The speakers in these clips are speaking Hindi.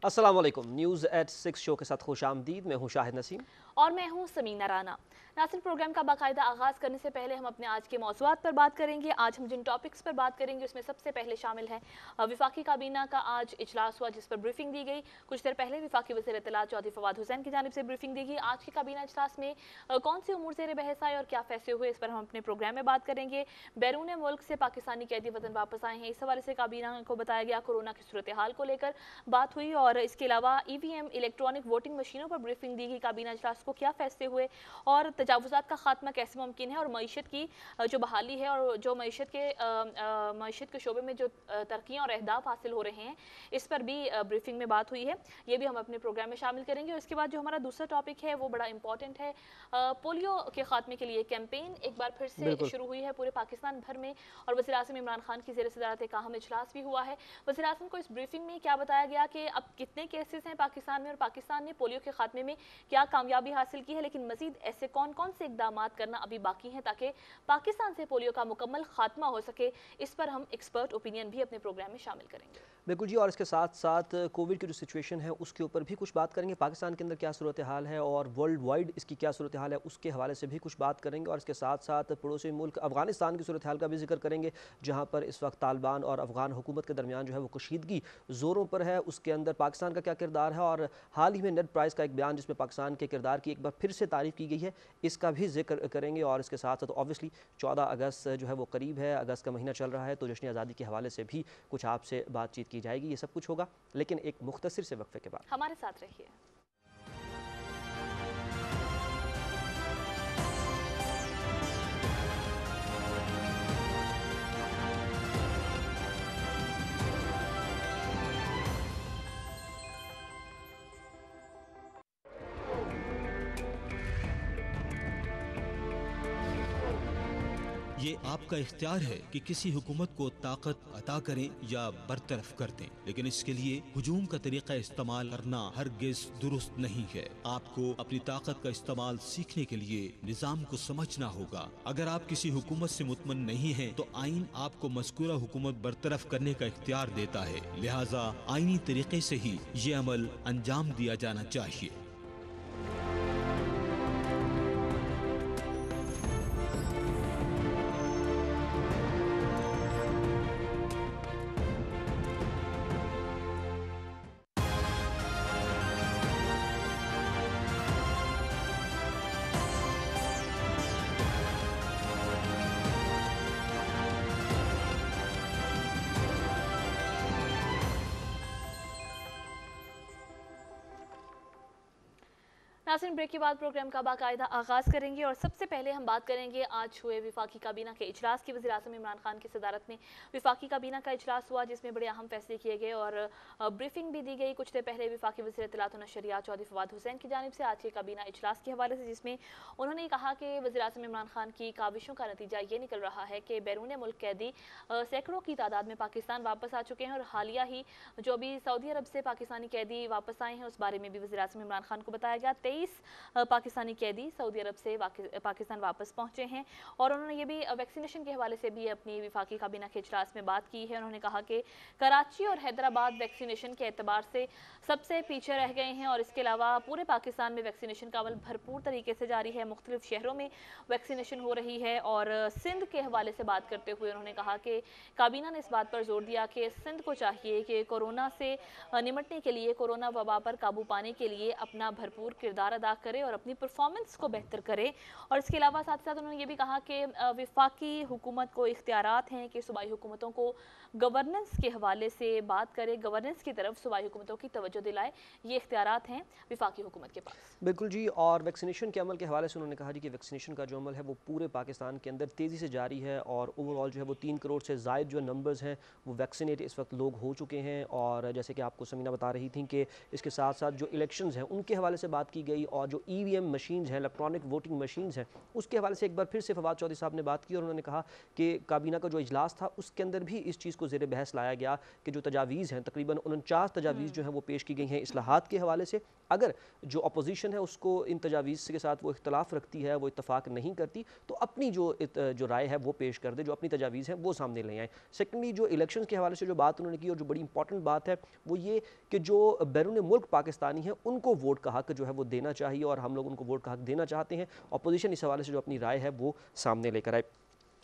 अस्सलाम वालेकुम। न्यूज़ एट 6 शो के साथ खुश आमदीद। मैं हूँ शाहिद नसीम और मैं हूं समीना राना। नासिर, प्रोग्राम का बाकायदा आगाज़ करने से पहले हम अपने आज के मौज़ूआत पर बात करेंगे। आज हम जिन टॉपिक्स पर बात करेंगे उसमें सबसे पहले शामिल है विफाकी काबीना का आज इजलास हुआ जिस पर ब्रीफिंग दी गई। कुछ देर पहले विफाकी वज़ीर इत्तलात चौधरी फवाद हुसैन की जानिब से ब्रीफिंग दी गई। आज के काबीना इजलास में कौन से उमूर ज़ेर बहस आए और क्या फैसले हुए, इस पर हम अपने प्रोग्राम में बात करेंगे। बैरून मुल्क से पाकिस्तानी कैदी वतन वापस आए हैं, इस हवाले से काबीना को बताया गया। कोरोना की सूरत हाल को लेकर बात हुई और इसके अलावा EVM इलेक्ट्रॉनिक वोटिंग मशीनों पर ब्रीफिंग दी गई। काबीना इजलास को क्या फैसले हुए और तजावुज़ात का खात्मा कैसे मुमकिन है और मईशत की जो बहाली है और जो मईशत के शोबे में जो तरक्कियाँ और अहदाफ हासिल हो रहे हैं, इस पर भी ब्रीफिंग में बात हुई है। ये भी हम अपने प्रोग्राम में शामिल करेंगे। और इसके बाद जो हमारा दूसरा टॉपिक है वो बड़ा इंपॉर्टेंट है। पोलियो के खात्मे के लिए कैंपेन एक बार फिर से बिल्कुल। शुरू हुई है पूरे पाकिस्तान भर में और वज़ीर आज़म इमरान खान की ज़ेर सदारत एक अहम इजलास भी हुआ है। वज़ीर आज़म को इस ब्रीफिंग में क्या बताया गया कि अब कितने केसेस हैं पाकिस्तान में और पाकिस्तान ने पोलियो के खात्मे में क्या कामयाबी हासिल की है, लेकिन मजीद ऐसे कौन कौन से इकदाम करना अभी बाकी हैं ताकि पाकिस्तान से पोलियो का मुकम्मल खात्मा हो सके। इस पर हम एक्सपर्ट ओपिनियन भी अपने प्रोग्राम में शामिल करेंगे। बिल्कुल जी। और इसके साथ साथ कोविड की जो सिचुएशन है उसके ऊपर भी कुछ बात करेंगे। पाकिस्तान के अंदर क्या सूरत हाल है और वर्ल्ड वाइड इसकी क्या सूरत हाल है उसके हवाले से भी कुछ बात करेंगे। और इसके साथ साथ पड़ोसी मुल्क अफगानिस्तान की सूरत हाल का भी जिक्र करेंगे, जहाँ पर इस वक्त तालिबान और अफगान हुकूमत के दरमियान जो है वो कशीदगी ज़ोरों पर है। उसके अंदर पाकिस्तान का क्या किरदार है और हाल ही में नेड प्राइस का एक बयान जिसमें पाकिस्तान के किरदार की एक बार फिर से तारीफ़ की गई है, इसका भी जिक्र करेंगे। और इसके साथ साथ ऑब्वियसली 14 अगस्त जो है वो करीब है, अगस्त का महीना चल रहा है, तो जश्न आज़ादी के हवाले से भी कुछ आपसे बातचीत की जाएगी। ये सब कुछ होगा, लेकिन एक मुख्तसर से वक्फे के बाद। हमारे साथ रहिए। ये आपका इख्तियार है कि किसी हुकूमत को ताकत अता करें या बरतरफ कर दें, लेकिन इसके लिए हुजूम का तरीका इस्तेमाल करना हरगिज दुरुस्त नहीं है। आपको अपनी ताकत का इस्तेमाल सीखने के लिए निज़ाम को समझना होगा। अगर आप किसी हुकूमत से मुतमन नहीं हैं, तो आइन आपको मज़कूरा हुकूमत बरतरफ करने का इख्तियार देता है, लिहाजा आइनी तरीके से ही ये अमल अंजाम दिया जाना चाहिए। नाज़रीन, ब्रेक के बाद प्रोग्राम का बाकायदा आगाज़ करेंगे और सबसे पहले हम बात करेंगे आज हुए विफाकी काबीना के इजलास की। वज़ीर आज़म इमरान खान की सदारत में विफाकी काबीना का इजलास हुआ जिसमें बड़े अहम फैसले किए गए और ब्रीफिंग भी दी गई। कुछ देर पहले विफाकी वज़ीर इत्तलात और नशरियात चौधरी फवाद हुसैन की जानिब से आज के काबीना इजलास के हवाले से, जिसमें उन्होंने कहा कि वज़ीर आज़म इमरान खान की काविशों का नतीजा ये निकल रहा है कि बैरून मुल्क कैदी सैकड़ों की तादाद में पाकिस्तान वापस आ चुके हैं और हालिया ही जो अभी सऊदी अरब से पाकिस्तानी कैदी वापस आए हैं उस बारे में भी वज़ीर आज़म इमरान खान को बताया गया। 23 पाकिस्तानी कैदी सऊदी अरब से पाकिस्तान वापस पहुंचे हैं और उन्होंने ये भी वैक्सीनेशन के हवाले से भी अपनी विफाकी काबीना के इजलास में बात की है। उन्होंने कहा कि कराची और हैदराबाद वैक्सीनेशन के एतबार से सबसे पीछे रह गए हैं और इसके अलावा पूरे पाकिस्तान में वैक्सीनेशन का अमल भरपूर तरीके से जारी है। मुख्तलिफ शहरों में वैक्सीनेशन हो रही है और सिंध के हवाले से बात करते हुए उन्होंने कहा कि काबीना ने इस बात पर जोर दिया कि सिंध को चाहिए कि कोरोना से निमटने के लिए, कोरोना वबा पर काबू पाने के लिए अपना भरपूर किरदार अदा करे और अपनी परफॉर्मेंस को बेहतर करे। और इसके अलावा साथ साथ उन्होंने ये भी कहा कि विफाकी हुकूमत को इख्तियारात हैं कि सूबाई हुकूमतों को गवर्नेंस के हवाले से बात करे, गवर्नेंस की तरफ सूबाई हुकूमतों की तवज्जो दिलाए। ये इख्तियारात हैं विफाकी हुकूमत के पास। बिल्कुल जी। और वैक्सीनेशन के अमल के हवाले से उन्होंने कहा जी कि वैक्सीनेशन का जो अमल है वो पूरे पाकिस्तान के अंदर तेज़ी से जारी है और ओवरऑल जो है वो 3 करोड़ से ज़ायद जो नंबर्स हैं वो वैक्सीनेट इस वक्त लोग हो चुके हैं। और जैसे कि आपको समीना बता रही थी कि इसके साथ साथ जो इलेक्शंस हैं उनके हवाले से बात की गई आई, और जो EVM मशीन्स हैं, इलेक्ट्रॉनिक वोटिंग मशीन्स हैं, उसके हवाले से एक बार फिर से फवाद चौधरी साहब ने बात की और उन्होंने कहा कि काबीना का जो इजलास था उसके अंदर भी इस चीज़ को ज़ेर बहस लाया गया कि जो तजावीज़ हैं, तकरीबन 49 तजावीज़ जो हैं वो पेश की गई हैं इस्लाहात के हवाले से। अगर जो अपोजिशन है उसको इन तजावीज़ के साथ वो इख्तलाफ रखती है, वो इत्तफाक नहीं करती, तो अपनी जो राय है वो पेश कर दे, जो अपनी तजावीज़ हैं वो सामने ले आए। सेकेंडली, जो इलेक्शन के हवाले से जो बात उन्होंने की और जो बड़ी इंपॉर्टेंट बात है वो ये कि जो बैरून मुल्क पाकिस्तानी हैं उनको वोट का हक जो है वो देना चाहिए, और हम लोग उनको वोट का हक देना चाहते हैं। अपोजिशन इस हवाले से जो अपनी राय है वो सामने लेकर आए।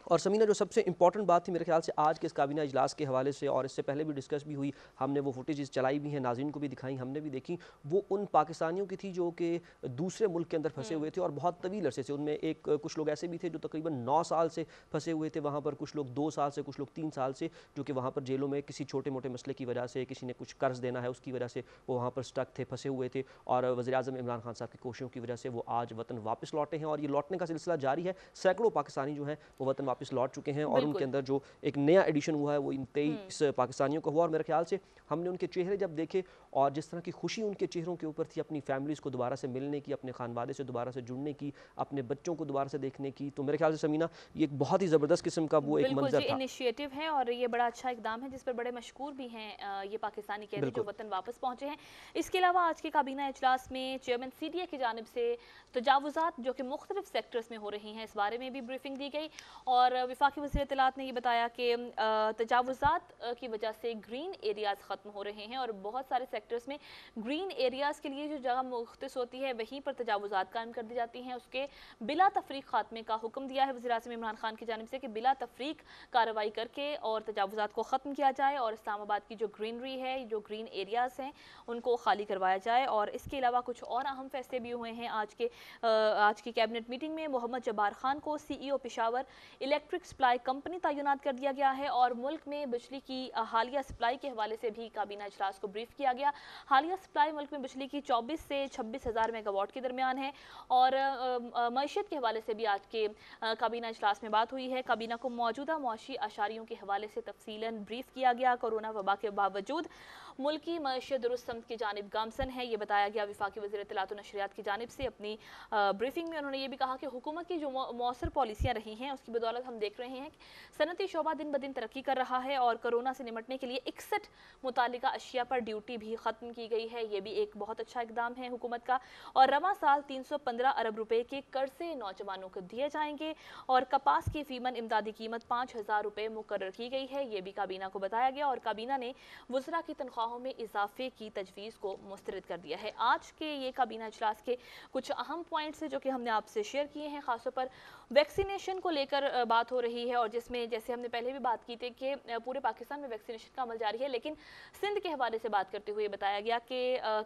और समीना, जो सबसे इंपॉर्टेंट बात थी मेरे ख्याल से आज के इस काबीना इजलास के हवाले से, और इससे पहले भी डिस्कस भी हुई, हमने वो फुटेज चलाई भी हैं, नाज़रीन को भी दिखाई, हमने भी देखी, वो उन पाकिस्तानियों की थी जो कि दूसरे मुल्क के अंदर फंसे हुए थे और बहुत तवील अरसे से। उनमें कुछ लोग ऐसे भी थे जो तकरीबन 9 साल से फंसे हुए थे वहाँ पर, कुछ लोग 2 साल से, कुछ लोग 3 साल से, जो कि वहाँ पर जेलों में किसी छोटे मोटे मसले की वजह से, किसी ने कुछ कर्ज देना है उसकी वजह से वो वहाँ पर स्टक थे, फंसे हुए थे, और वज़ीर-ए-आज़म इमरान खान साहब की कोशिशों की वजह से वो आज वतन वापस लौटे हैं, और ये लौटने का सिलसिला जारी है। सैकड़ों पाकिस्तानी जो हैं वो वतन वापस लौट चुके हैं, और उनके अंदर जो एक नया एडिशन हुआ है वो इन 23 पाकिस्तानियों का हुआ। और मेरे ख्याल से हमने उनके चेहरे जब देखे और जिस तरह की खुशी उनके चेहरों के ऊपर थी, अपनी फैमिलीज़ को दोबारा से मिलने की, अपने खानवादे से दोबारा से जुड़ने की, अपने बच्चों को दोबारा से देखने की, तो मेरे ख्याल से समीना ये एक बहुत ही ज़बरदस्त किस्म का वो एक मंजर था। इनिशिएटिव है और ये बड़ा अच्छा इकदाम है जिस पर बड़े मशकूर भी हैं ये पाकिस्तानी कैदी जो वतन वापस पहुंचे हैं। इसके अलावा आज के काबीना इजलास में चेयरमैन CDA की जानिब से तजावुज़ात जो कि मुख्तलिफ सेक्टर्स में हो रही हैं इस बारे में भी ब्रीफिंग दी गई, और वफाकी वज़ीर इत्तलात ने ये बताया कि तजावुज़ात की वजह से ग्रीन एरियाज़ ख़त्म हो रहे हैं, और बहुत सारे सेक्टर्स में ग्रीन एरियाज़ के लिए जो जगह मुख्तस होती है वहीं पर तजावुज़ात कायम कर दी जाती हैं। उसके बिला तफरीक खात्मे का हुक्म दिया है वज़ीर-ए-आज़म इमरान खान की जानिब से कि बिला तफरीक कार्रवाई करके और तजावुज़ात को ख़त्म किया जाए, और इस्लामाबाद की जो ग्रीनरी है, जो ग्रीन एरियाज़ हैं उनको खाली करवाया जाए। और इसके अलावा कुछ और अहम फैसले भी हुए हैं आज की कैबिनेट मीटिंग में। मोहम्मद जब्बार खान को CEO Peshawar electric supply company तैनात कर दिया गया है, और मुल्क में बिजली की हालिया सप्लाई के हवाले से भी काबीना इजलास को ब्रीफ किया गया। हालिया सप्लाई मुल्क में बिजली की 24 से 26 हज़ार मेगावाट के दरमियान है, और मईशत के हवाले से भी आज के काबीना इजलास में बात हुई है। काबीना को मौजूदा मुआशी अशारियों के हवाले से तफसीलन ब्रीफ किया गया। कोरोना वबा के बावजूद मुल्की मईशत दुरुस्त समत की जानिब गामसन है, ये बताया गया वफाकी वज़ीर इत्तलात और नशरियात की जानिब से। अपनी ब्रीफिंग में उन्होंने ये भी कहा कि हुकूमत की जो मौसर पॉलिसियाँ रही हैं उसकी बदौलत हम देख रहे हैं कि सनती शोबा दिन ब दिन तरक्की कर रहा है, और कोरोना से निमटने के लिए 61 मुतालिका अशिया पर ड्यूटी भी ख़त्म की गई है। ये भी एक बहुत अच्छा इकदाम है हुकूमत का। और रवा साल 315 अरब रुपए के कर्ज से नौजवानों को दिए जाएंगे, और कपास की फीमन इमदादी कीमत 5,000 रुपये मुकर्रर की गई है, ये भी काबीना को बताया गया। और काबीना ने वज़रा की तनख्वाहों में इजाफे की तजवीज़ को मुस्तरद कर दिया है। आज के ये काबीना इजलास के कुछ अहम पॉइंट्स हैं जो कि हमने आपसे शेयर किए हैं। ख़ासतौर पर वैक्सीनेशन को लेकर बात हो रही है, और जिसमें जैसे हमने पहले भी बात की थी कि पूरे पाकिस्तान में वैक्सीनेशन का अमल जारी है, लेकिन सिंध के हवाले से बात करते हुए बताया गया कि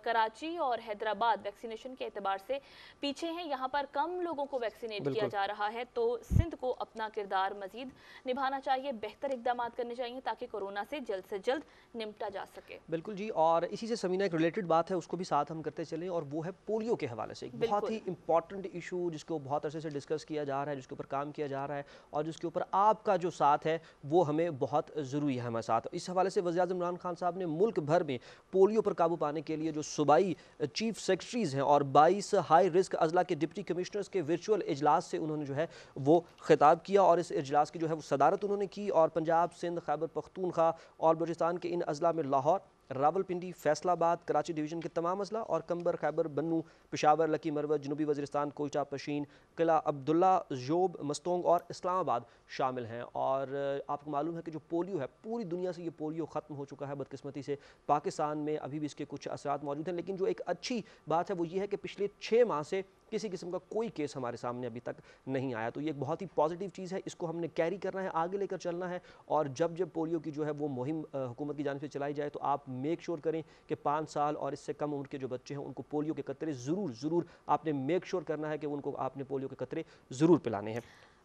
कराची और हैदराबाद वैक्सीनेशन के एतबार से पीछे हैं, यहाँ पर कम लोगों को वैक्सीनेट किया जा रहा है। तो सिंध को अपना किरदार मजीद निभाना चाहिए, बेहतर इकदाम करने चाहिए ताकि कोरोना से जल्द निपटा जा सके। बिल्कुल जी, और इसी से समीना एक रिलेटेड बात है उसको भी साथ हम करते चलें, और वो है पोलियो के हवाले से। एक बहुत ही इंपॉर्टेंट इशू जिसको बहुत अरसे से डिस्कस किया जा रहा है, जिसके ऊपर काम किया जा रहा है, और जिसके ऊपर आपका जो साथ है वो हमें बहुत ज़रूरी है हमारे साथ। इस हवाले से वज़ीर-ए-आज़म इमरान खान साहब ने मुल्क भर में पोलियो पर काबू पाने के लिए जो सूबाई चीफ सेक्रेटरीज़ हैं और 22 हाई रिस्क अजला के डिप्टी कमिश्नर्स के वर्चुअल इजलास से उन्होंने जो है वो खिताब किया, और इस इजलास की जो है वो सदारत उन्होंने की। और पंजाब, सिंध, खैबर पख्तूनख्वा और बलूचिस्तान के इन अजला में लाहौर, रावलपिंडी, फैसलाबाद, कराची डिवीज़न के तमाम अजला, और कंबर, खैबर, बन्नू, पेशावर, लकी मरवत, जनूबी वज़ीरिस्तान, कोयटा, पशीन, किला अब्दुल्ला, जोब, मस्तोंग और इस्लामाबाद शामिल हैं। और आपको मालूम है कि जो पोलियो है पूरी दुनिया से ये पोलियो ख़त्म हो चुका है। बदकिस्मती से पाकिस्तान में अभी भी इसके कुछ असरात मौजूद हैं, लेकिन जो एक अच्छी बात है वो ये है कि पिछले 6 माह से किसी किस्म का कोई केस हमारे सामने अभी तक नहीं आया। तो ये एक बहुत ही पॉजिटिव चीज़ है, इसको हमने कैरी करना है, आगे लेकर चलना है। और जब जब पोलियो की जो है वो मुहिम हुकूमत की जानिब से चलाई जाए तो आप मेक श्योर करें कि 5 साल और इससे कम उम्र के जो बच्चे हैं उनको पोलियो के कतरे ज़रूर आपने मेक श्योर करना है कि उनको आपने पोलियो के कतरे ज़रूर पिलाने हैं।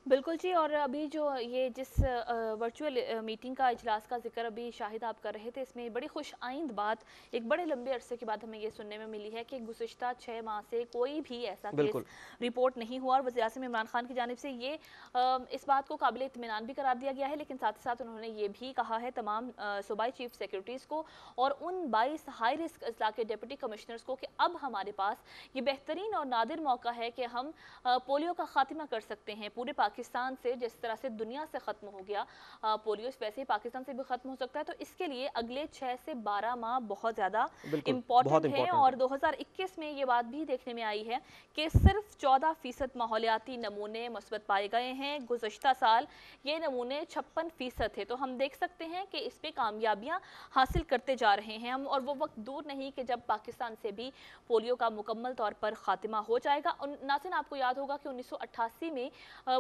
बिल्कुल जी। और अभी जो ये जिस वर्चुअल मीटिंग का इजलास का जिक्र अभी शाहिद आप कर रहे थे, इसमें बड़ी खुश आइंद बात एक बड़े लंबे अरसे के बाद हमें ये सुनने में मिली है कि गुज़िश्ता 6 माह से कोई भी ऐसा केस बिल्कुल। रिपोर्ट नहीं हुआ और वज़ीर-ए-आज़म इमरान खान की जानिब से ये इस बात को काबिल इत्मीनान भी करार दिया गया है। लेकिन साथ ही साथ उन्होंने ये भी कहा है तमाम सूबाई चीफ सेक्रेटरीज़ को और उन 22 हाई रिस्क अजला के डिप्टी कमिश्नर्स को कि अब हमारे पास ये बेहतरीन और नादिर मौका है कि हम पोलियो का खात्मा कर सकते हैं पूरे पाकिस्तान से। जिस तरह से दुनिया से ख़त्म हो गया पोलियो, वैसे ही पाकिस्तान से भी ख़त्म हो सकता है। तो इसके लिए अगले 6 से 12 माह बहुत ज़्यादा बिल्कुल, बहुत इम्पॉर्टेंट है। इंपॉर्टेंट और है। 2021 में ये बात भी देखने में आई है कि सिर्फ 14% माहौलियाती नमूने मुस्बत पाए गए हैं। गुज़श्ता साल ये नमूने 56% थे। तो हम देख सकते हैं कि इस पर कामयाबियाँ हासिल करते जा रहे हैं हम। और वो वक्त दूर नहीं कि जब पाकिस्तान से भी पोलियो का मुकम्मल तौर पर खात्मा हो जाएगा। नाज़रीन, आपको याद होगा कि 1988 में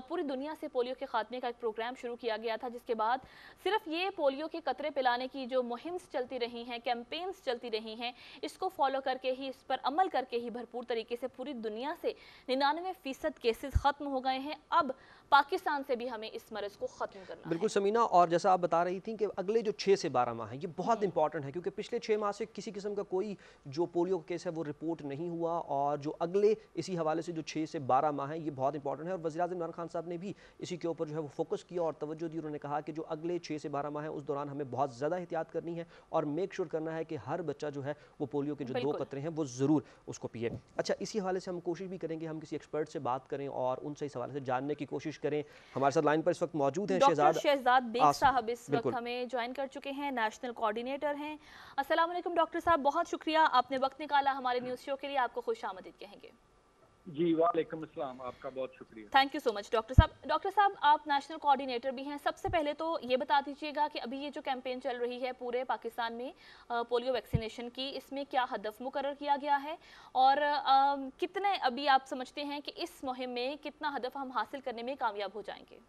पूरी दुनिया से पोलियो के खात्मे का एक प्रोग्राम शुरू किया गया था, जिसके बाद सिर्फ ये पोलियो के कतरे पिलाने की जो मुहिम्स चलती रही हैं, कैंपेन्स चलती रही हैं, इसको फॉलो करके ही, इस पर अमल करके ही भरपूर तरीके से पूरी दुनिया से 99% केसेस ख़त्म हो गए हैं। अब पाकिस्तान से भी हमें इस मरज को ख़त्म करना बिल्कुल है। समीना, और जैसा आप बता रही थी कि अगले जो 6 से 12 माह हैं ये बहुत इंपॉर्टेंट है, क्योंकि पिछले 6 माह से किसी किस्म का कोई जो पोलियो का केस है वो रिपोर्ट नहीं हुआ, और जो अगले इसी हवाले से जो 6 से 12 माह हैं ये बहुत इंपॉर्टेंट है। और वज़ीर-ए-आज़म इमरान खान साहब ने भी इसी के ऊपर जो है वो फोकस किया और तवज्जो दी। उन्होंने कहा कि जो अगले 6 से 12 माह हैं उस दौरान हमें बहुत ज़्यादा एहतियात करनी है और मेक श्योर करना है कि हर बच्चा जो है वो पोलियो के जो 2 बिल्कुल। कतरे हैं वो ज़रूर उसको पिए। अच्छा, इसी हवाले से हम कोशिश भी करेंगे, हम किसी एक्सपर्ट से बात करें और उनसे इस हवाले से जानने की कोशिश करें। हमारे साथ लाइन पर इस वक्त मौजूद हैं डॉक्टर शहजाद शहजाद बेग आसिफ। साहब इस वक्त बिल्कुल। हमें ज्वाइन कर चुके हैं, नेशनल कोऑर्डिनेटर हैं। अस्सलाम वालेकुम डॉक्टर साहब, बहुत शुक्रिया आपने वक्त निकाला हमारे न्यूज़ शो के लिए, आपको खुशामदीद कहेंगे। जी वालेकुम अस्सलाम, आपका बहुत शुक्रिया। Thank you so much doctor साहब। डॉक्टर साहब, आप नेशनल कोऑर्डिनेटर भी हैं। सबसे पहले तो ये बता दीजिएगा कि अभी ये जो कैंपेन चल रही है पूरे पाकिस्तान में पोलियो वैक्सीनेशन की, इसमें क्या हदफ मुकर्रर किया गया है और कितने अभी आप समझते हैं कि इस मुहिम में कितना हदफ हम हासिल करने में कामयाब हो जाएंगे?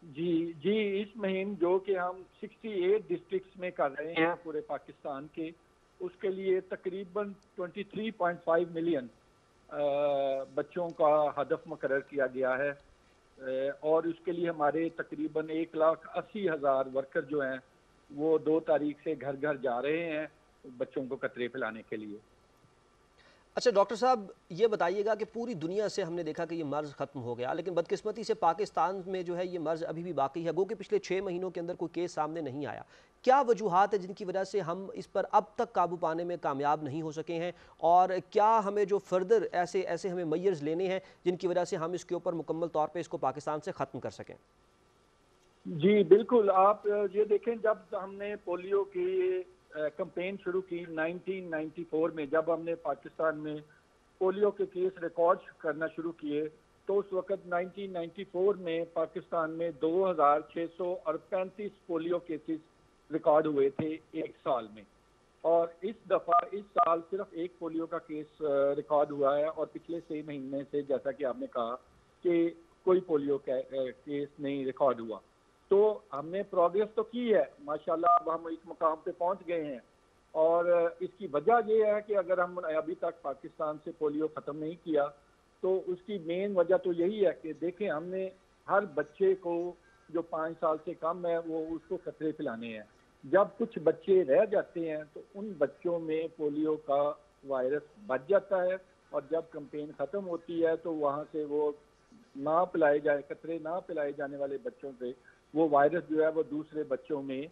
जी, इस मुहिम जो कि हम 68 डिस्ट्रिक्ट्स में कर रहे हैं पूरे पाकिस्तान के, उसके लिए तकरीबन 23.5 मिलियन बच्चों का हदफ मुकर्रर किया गया है। और उसके लिए हमारे तकरीबन 1,80,000 वर्कर जो हैं वो 2 तारीख से घर घर जा रहे हैं बच्चों को कतरे पिलाने के लिए। अच्छा डॉक्टर साहब, ये बताइएगा कि पूरी दुनिया से हमने देखा कि ये मर्ज़ ख़त्म हो गया, लेकिन बदकिस्मती से पाकिस्तान में जो है ये मर्ज़ अभी भी बाकी है। गो कि पिछले 6 महीनों के अंदर कोई केस सामने नहीं आया। क्या वजूहात है जिनकी वजह से हम इस पर अब तक काबू पाने में कामयाब नहीं हो सके हैं, और क्या हमें जो फर्दर ऐसे हमें मेजर्स लेने हैं जिनकी वजह से हम इसके ऊपर मुकम्मल तौर पर इसको पाकिस्तान से ख़त्म कर सकें? जी बिल्कुल, आप ये देखें, जब हमने पोलियो की कैंपेन शुरू की 1994 में, जब हमने पाकिस्तान में पोलियो के केस रिकॉर्ड करना शुरू किए, तो उस वक्त 1994 में पाकिस्तान में 2,635 पोलियो केसेस रिकॉर्ड हुए थे एक साल में। और इस दफ़ा इस साल सिर्फ एक पोलियो का केस रिकॉर्ड हुआ है, और पिछले 6 महीने से, जैसा कि आपने कहा, कि कोई पोलियो केस नहीं रिकॉर्ड हुआ। तो हमने प्रोग्रेस तो की है माशाल्लाह, अब हम इस मुकाम पे पहुंच गए हैं। और इसकी वजह यह है कि अगर हम अभी तक पाकिस्तान से पोलियो ख़त्म नहीं किया, तो उसकी मेन वजह तो यही है कि देखें, हमने हर बच्चे को जो 5 साल से कम है वो उसको कतरे पिलाने हैं। जब कुछ बच्चे रह जाते हैं तो उन बच्चों में पोलियो का वायरस बढ़ जाता है, और जब कैंपेन ख़त्म होती है तो वहाँ से वो ना पिलाए जाए, कतरे ना पिलाए जाने वाले बच्चों से वो वायरस जो है वो दूसरे बच्चों में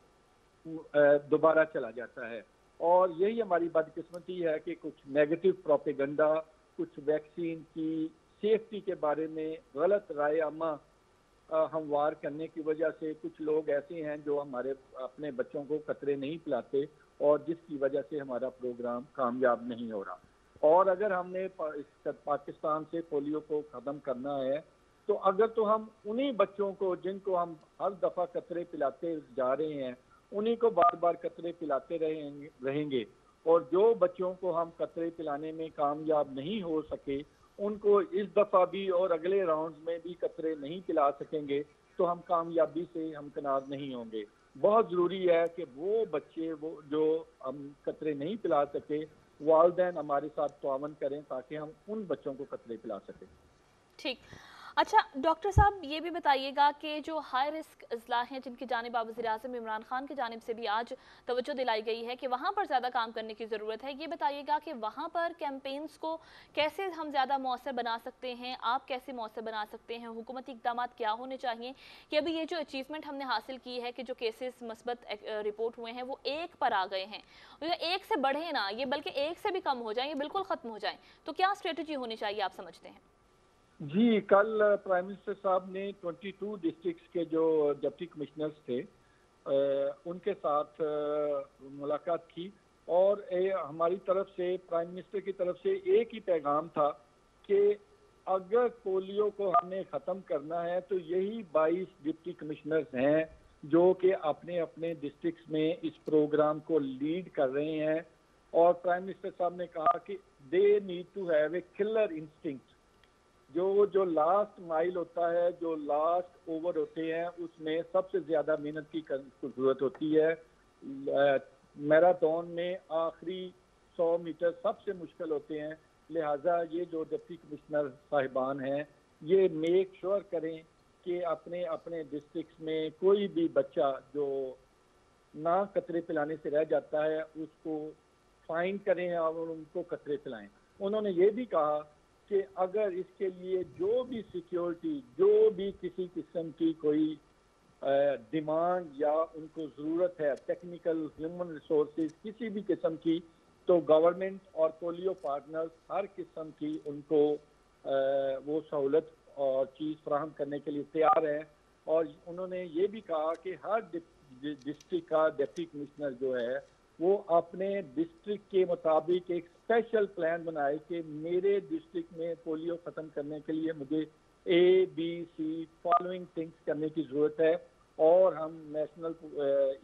दोबारा चला जाता है। और यही हमारी बदकिस्मती है कि कुछ नेगेटिव प्रोपेगेंडा, कुछ वैक्सीन की सेफ्टी के बारे में गलत राय आमा हमवार करने की वजह से कुछ लोग ऐसे हैं जो हमारे अपने बच्चों को कतरे नहीं पिलाते, और जिसकी वजह से हमारा प्रोग्राम कामयाब नहीं हो रहा। और अगर हमने पाकिस्तान से पोलियो को ख़त्म करना है, तो अगर तो हम उन्हीं बच्चों को जिनको हम हर दफ़ा कतरे पिलाते जा रहे हैं, उन्हीं को बार बार कतरे पिलाते रहेंगे, और जो बच्चों को हम कतरे पिलाने में कामयाब नहीं हो सके, उनको इस दफ़ा भी और अगले राउंड में भी कतरे नहीं पिला सकेंगे, तो हम कामयाबी से हमकिनार नहीं होंगे। बहुत ज़रूरी है कि वो बच्चे वो जो हम कतरे नहीं पिला सके, वालिदैन हमारे साथ तावन करें ताकि हम उन बच्चों को कतरे पिला सकें। ठीक। अच्छा डॉक्टर साहब, ये भी बताइएगा कि जो हाई रिस्क अजला हैं जिनकी जानिब वज़ीर-ए-आज़म इमरान खान की जानिब से भी आज तवज्जो दिलाई गई है कि वहाँ पर ज़्यादा काम करने की ज़रूरत है, ये बताइएगा कि वहाँ पर कैंपेन्स को कैसे हम ज़्यादा मौसर बना सकते हैं, आप कैसे मौसर बना सकते हैं, हुकूमती इक़दामात क्या होने चाहिए कि अभी ये जो अचीवमेंट हमने हासिल की है कि जो केसेस मस्बत रिपोर्ट हुए हैं वो 1 पर आ गए हैं, ये 1 से बढ़े ना, ये बल्कि 1 से भी कम हो जाएँ, ये बिल्कुल ख़त्म हो जाएँ, तो क्या स्ट्रेटजी होनी चाहिए आप समझते हैं? जी, कल प्राइम मिनिस्टर साहब ने 22 डिस्ट्रिक्ट्स के जो डिप्टी कमिश्नर्स थे उनके साथ मुलाकात की और हमारी तरफ से, प्राइम मिनिस्टर की तरफ से एक ही पैगाम था कि अगर पोलियो को हमने ख़त्म करना है तो यही 22 डिप्टी कमिश्नर्स हैं जो कि अपने अपने डिस्ट्रिक्ट्स में इस प्रोग्राम को लीड कर रहे हैं। और प्राइम मिनिस्टर साहब ने कहा कि they need to have a killer instinct, जो लास्ट माइल होता है, जो लास्ट ओवर होते हैं, उसमें सबसे ज्यादा मेहनत की जरूरत होती है। मैराथन में आखिरी 100 मीटर सबसे मुश्किल होते हैं, लिहाजा ये जो डिप्टी कमिश्नर साहिबान हैं ये मेक श्योर करें कि अपने अपने डिस्ट्रिक्ट में कोई भी बच्चा जो ना कतरे पिलाने से रह जाता है उसको फाइन करें और उनको कतरे पिलाएं। उन्होंने ये भी कहा कि अगर इसके लिए जो भी सिक्योरिटी, जो भी किसी किस्म की कोई डिमांड या उनको ज़रूरत है, टेक्निकल, ह्यूमन रिसोर्सेज, किसी भी किस्म की, तो गवर्नमेंट और पोलियो पार्टनर्स हर किस्म की उनको वो सहूलत और चीज़ फराहम करने के लिए तैयार है। और उन्होंने ये भी कहा कि हर डिस्ट्रिक्ट का डिप्टी कमिश्नर जो है वो अपने डिस्ट्रिक्ट के मुताबिक एक स्पेशल प्लान बनाए कि मेरे डिस्ट्रिक्ट में पोलियो ख़त्म करने के लिए मुझे ABC फॉलोइंग थिंग्स करने की ज़रूरत है। और हम नेशनल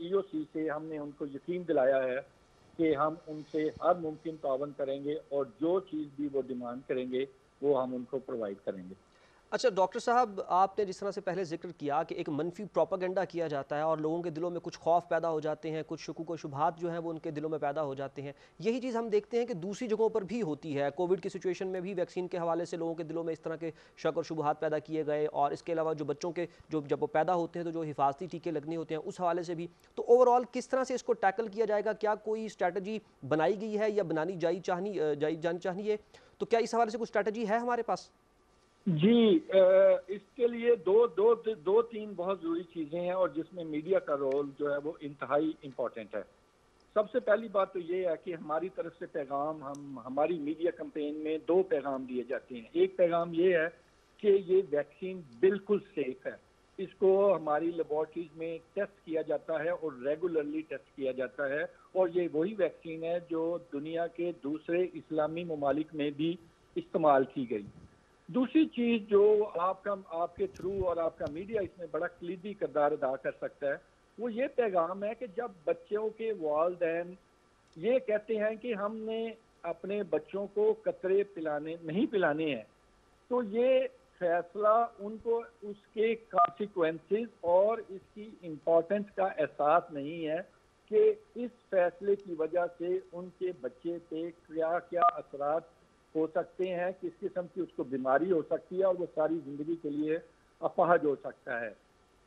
EOC से हमने उनको यकीन दिलाया है कि हम उनसे हर मुमकिन तावन करेंगे और जो चीज़ भी वो डिमांड करेंगे वो हम उनको प्रोवाइड करेंगे। अच्छा डॉक्टर साहब, आपने जिस तरह से पहले जिक्र किया कि एक मनफी प्रोपागेंडा किया जाता है और लोगों के दिलों में कुछ खौफ पैदा हो जाते हैं, कुछ शुकूक व शुबहात जो हैं वो उनके दिलों में पैदा हो जाते हैं, यही चीज़ हम देखते हैं कि दूसरी जगहों पर भी होती है। कोविड की सिचुएशन में भी वैक्सीन के हवाले से लोगों के दिलों में इस तरह के शक और शुबहात पैदा किए गए, और इसके अलावा जो बच्चों के जो जब वो पैदा होते हैं तो जो हिफाजती टीके लगने होते हैं उस हवाले से भी। तो ओवरऑल किस तरह से इसको टैकल किया जाएगा, क्या कोई स्ट्रैटेजी बनाई गई है या बनानी जानी चाहिए? तो क्या इस हवाले से कुछ स्ट्रैटेजी है हमारे पास? जी, इसके लिए दो तीन बहुत ज़रूरी चीज़ें हैं और जिसमें मीडिया का रोल जो है वो इंतहाई इम्पोर्टेंट है। सबसे पहली बात तो ये है कि हमारी तरफ से पैगाम, हमारी मीडिया कैंपेन में 2 पैगाम दिए जाते हैं। एक पैगाम ये है कि ये वैक्सीन बिल्कुल सेफ है, इसको हमारी लेबॉर्ट्रीज में टेस्ट किया जाता है और रेगुलरली टेस्ट किया जाता है, और ये वही वैक्सीन है जो दुनिया के दूसरे इस्लामी ममालिक में भी इस्तेमाल की गई। दूसरी चीज़ जो आपके थ्रू और आपका मीडिया इसमें बड़ा कलीदी किरदार अदा कर सकता है, वो ये पैगाम है कि जब बच्चों के वालिदैन ये कहते हैं कि हमने अपने बच्चों को कतरे नहीं पिलाने हैं, तो ये फैसला उनको उसके कॉन्सिक्वेंसेस और इसकी इम्पोर्टेंस का एहसास नहीं है कि इस फैसले की वजह से उनके बच्चे पे क्या क्या असरात हो सकते हैं, किस किस्म की उसको बीमारी हो सकती है और वो सारी ज़िंदगी के लिए अपाहज हो सकता है।